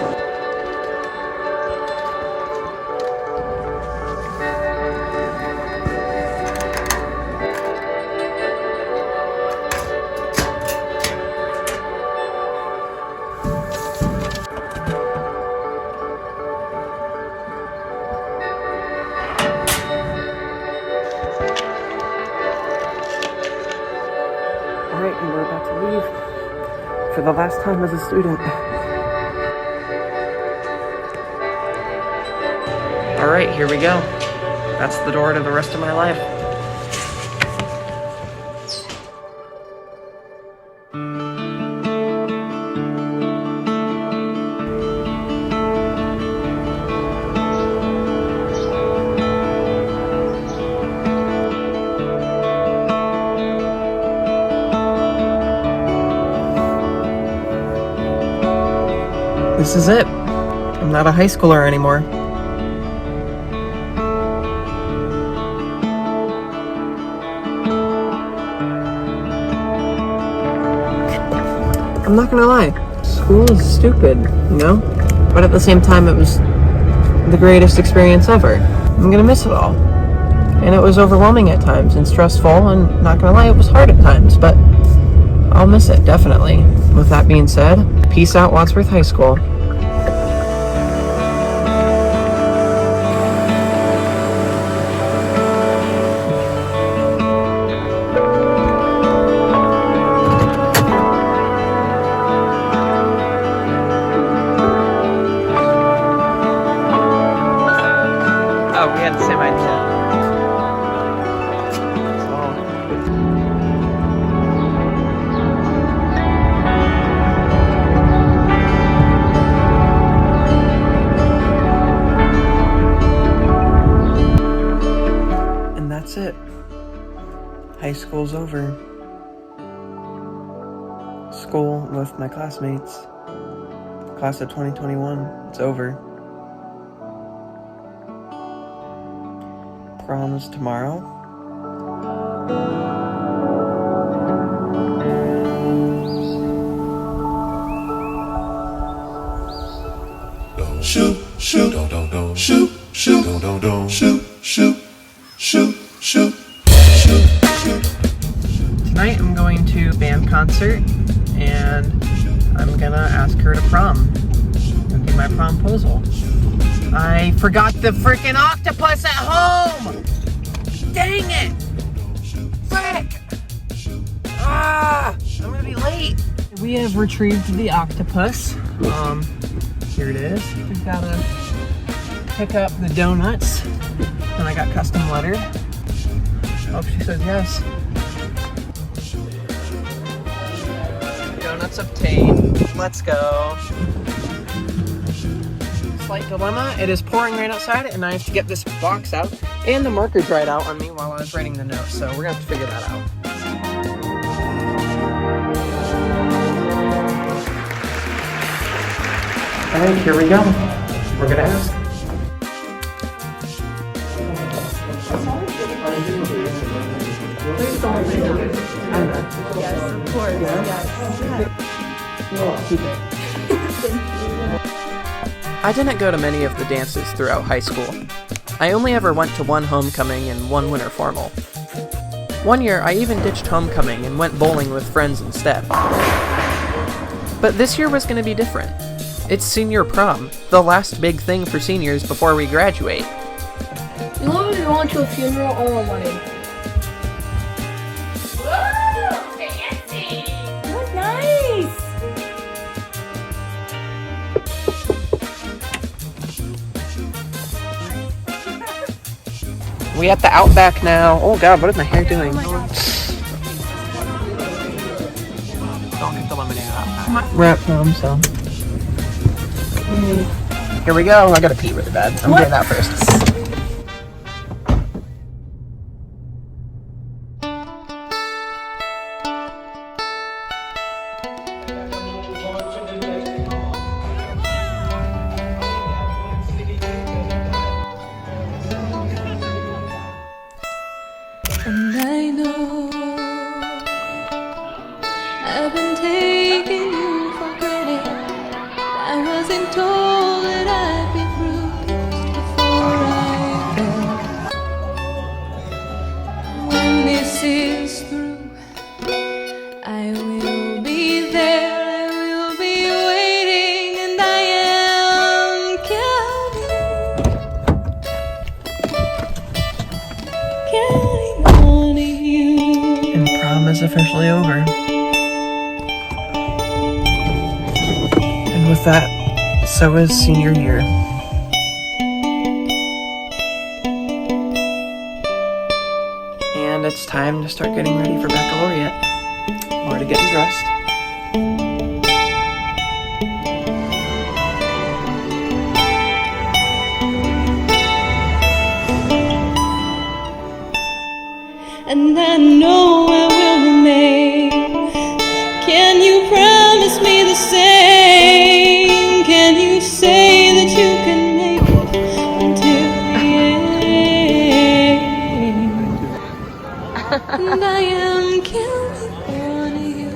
Speaker 6: Alright, and we're about to leave for the last time as a student. Alright, here we go. That's the door to the rest of my life. This is it. I'm not a high schooler anymore. I'm not gonna lie, school is stupid, you know? But at the same time, it was the greatest experience ever. I'm gonna miss it all. And it was overwhelming at times and stressful, and not gonna lie, it was hard at times, but I'll miss it, definitely. With that being said, peace out, Wadsworth High School. Oh, we had the same idea. And that's it. High school's over. School with my classmates. Class of 2021. It's over. Prom's tomorrow.
Speaker 18: Shoot, shoot, don't, shoot, shoot, don't, shoot, shoot, shoot, shoot, shoot, shoot.
Speaker 6: Tonight I'm going to a band concert, and I'm gonna ask her to prom. And do my promposal. I forgot the freaking octopus at home! Dang it! quick! Ah! I'm gonna be late. We have retrieved the octopus. Here it is. We've gotta pick up the donuts. And I got custom lettered. Hope she says yes. Donuts obtained. Let's go. Slight dilemma. It is pouring right outside and I have to get this box out. And the marker dried out on me while I was writing the note, so we're gonna have to figure that out. Alright, here we go. We're gonna ask.
Speaker 1: Yes, of course. Yes.
Speaker 6: I didn't go to many of the dances throughout high school. I only ever went to one homecoming and one winter formal. One year, I even ditched homecoming and went bowling with friends instead. But this year was going to be different. It's senior prom, the last big thing for seniors before we graduate.
Speaker 22: You want me to go to a funeral or a wedding?
Speaker 2: Woo! Fancy!
Speaker 22: What nice!
Speaker 6: We at the Outback now. Oh god, what is my hair doing? Don't get the lemonade out. We're at prom, so. Here we go. I gotta pee really bad. I'm getting that first.
Speaker 8: And I know I've been taking you for granted. I wasn't told that I'd be bruised before I fell. When this is through, I will be there, I will be waiting, and I am counting on you.
Speaker 6: And prom is officially over. And with that, so is senior year. And it's time to start getting ready for baccalaureate. Already getting dressed.
Speaker 8: And I know I will remain. Can you promise me the same? Can you say that you can make it until the end? And I am counting on you.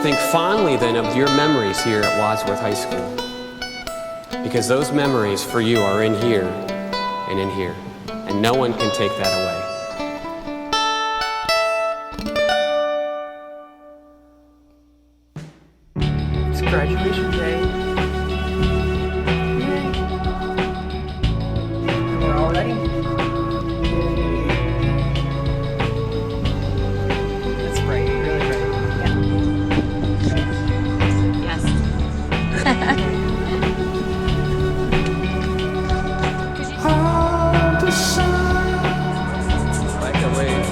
Speaker 14: Think fondly then of your memories here at Wadsworth High School. Because those memories for you are in here and in here. And no one can take that away.
Speaker 6: It's graduation day. We're all ready. It's bright, really bright.
Speaker 1: Yes.
Speaker 14: Micah, wait.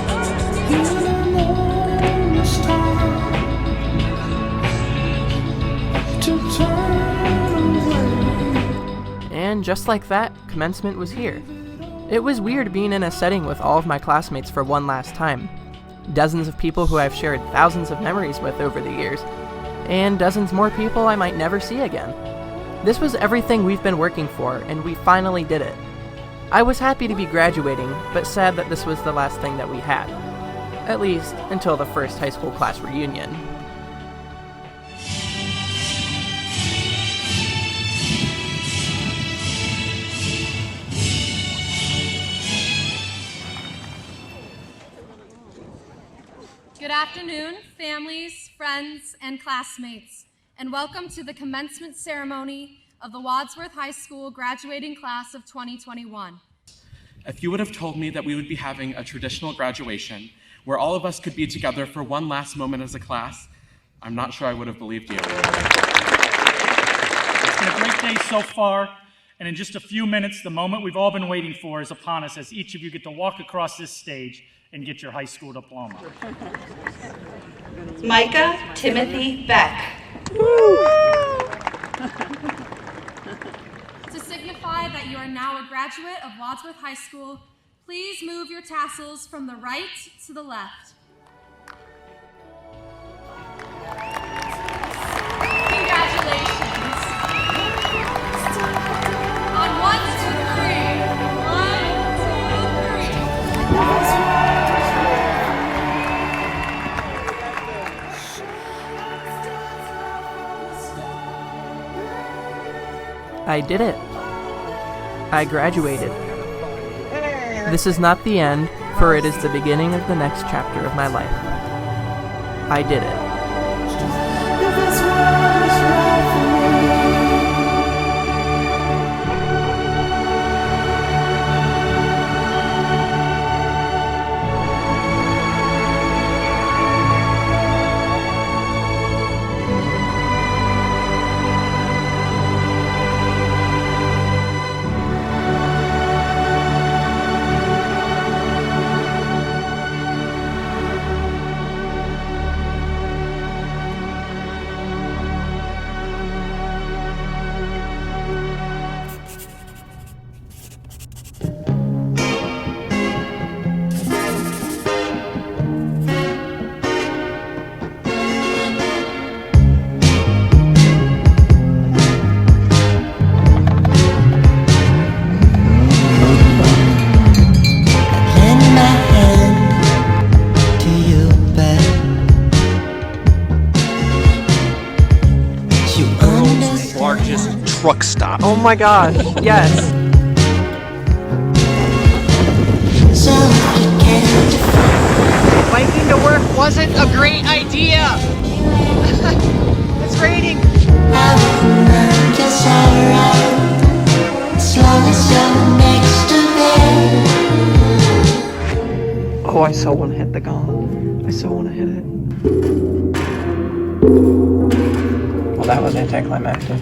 Speaker 6: And just like that, commencement was here. It was weird being in a setting with all of my classmates for one last time. Dozens of people who I've shared thousands of memories with over the years, and dozens more people I might never see again. This was everything we've been working for, and we finally did it. I was happy to be graduating, but sad that this was the last thing that we had. At least, until the first high school class reunion.
Speaker 15: Good afternoon, families, friends, and classmates, and welcome to the commencement ceremony of the Wadsworth High School graduating class of 2021.
Speaker 19: if you would have told me that we would be having a traditional graduation where all of us could be together for one last moment as a class, I'm not sure I would have believed you.
Speaker 20: It's been a great day so far, and in just a few minutes, the moment we've all been waiting for is upon us as each of you get to walk across this stage and get your high school diploma.
Speaker 21: Micah Timothy Beck.
Speaker 15: To signify that you are now a graduate of Wadsworth High School, please move your tassels from the right to the left. Congratulations. On 1, 2, 3.
Speaker 6: 1, 2, 3. I did it. I graduated. This is not the end, for it is the beginning of the next chapter of my life. I did it.
Speaker 24: Truck stop.
Speaker 6: Oh my gosh, yes.
Speaker 25: Biking to work wasn't a great idea. It's raining.
Speaker 6: Oh, I so want to hit the gong. I so want to hit it. Well, that was anticlimactic.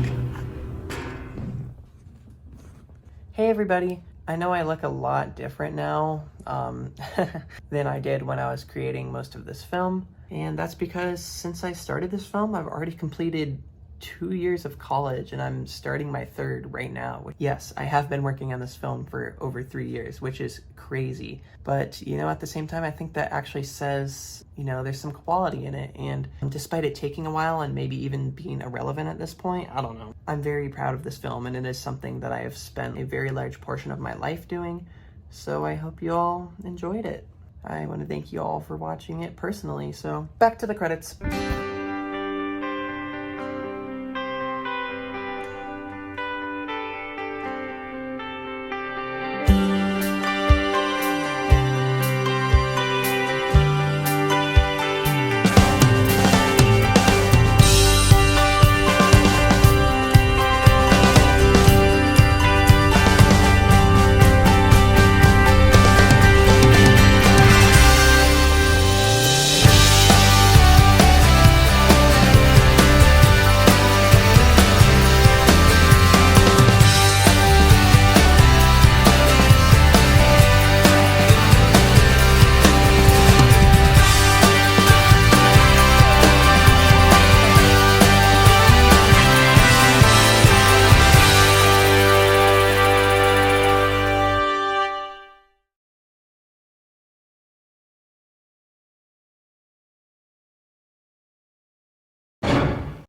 Speaker 6: Hey everybody, I know I look a lot different now than I did when I was creating most of this film, and that's because since I started this film, I've already completed 2 years of college and I'm starting my 3rd right now. Yes, I have been working on this film for over 3 years, which is crazy, but you know, at the same time, I think that actually says, you know, there's some quality in it, and despite it taking a while and maybe even being irrelevant at this point, I don't know. I'm very proud of this film, and it is something that I have spent a very large portion of my life doing, so I hope you all enjoyed it. I want to thank you all for watching it personally, so back to the credits.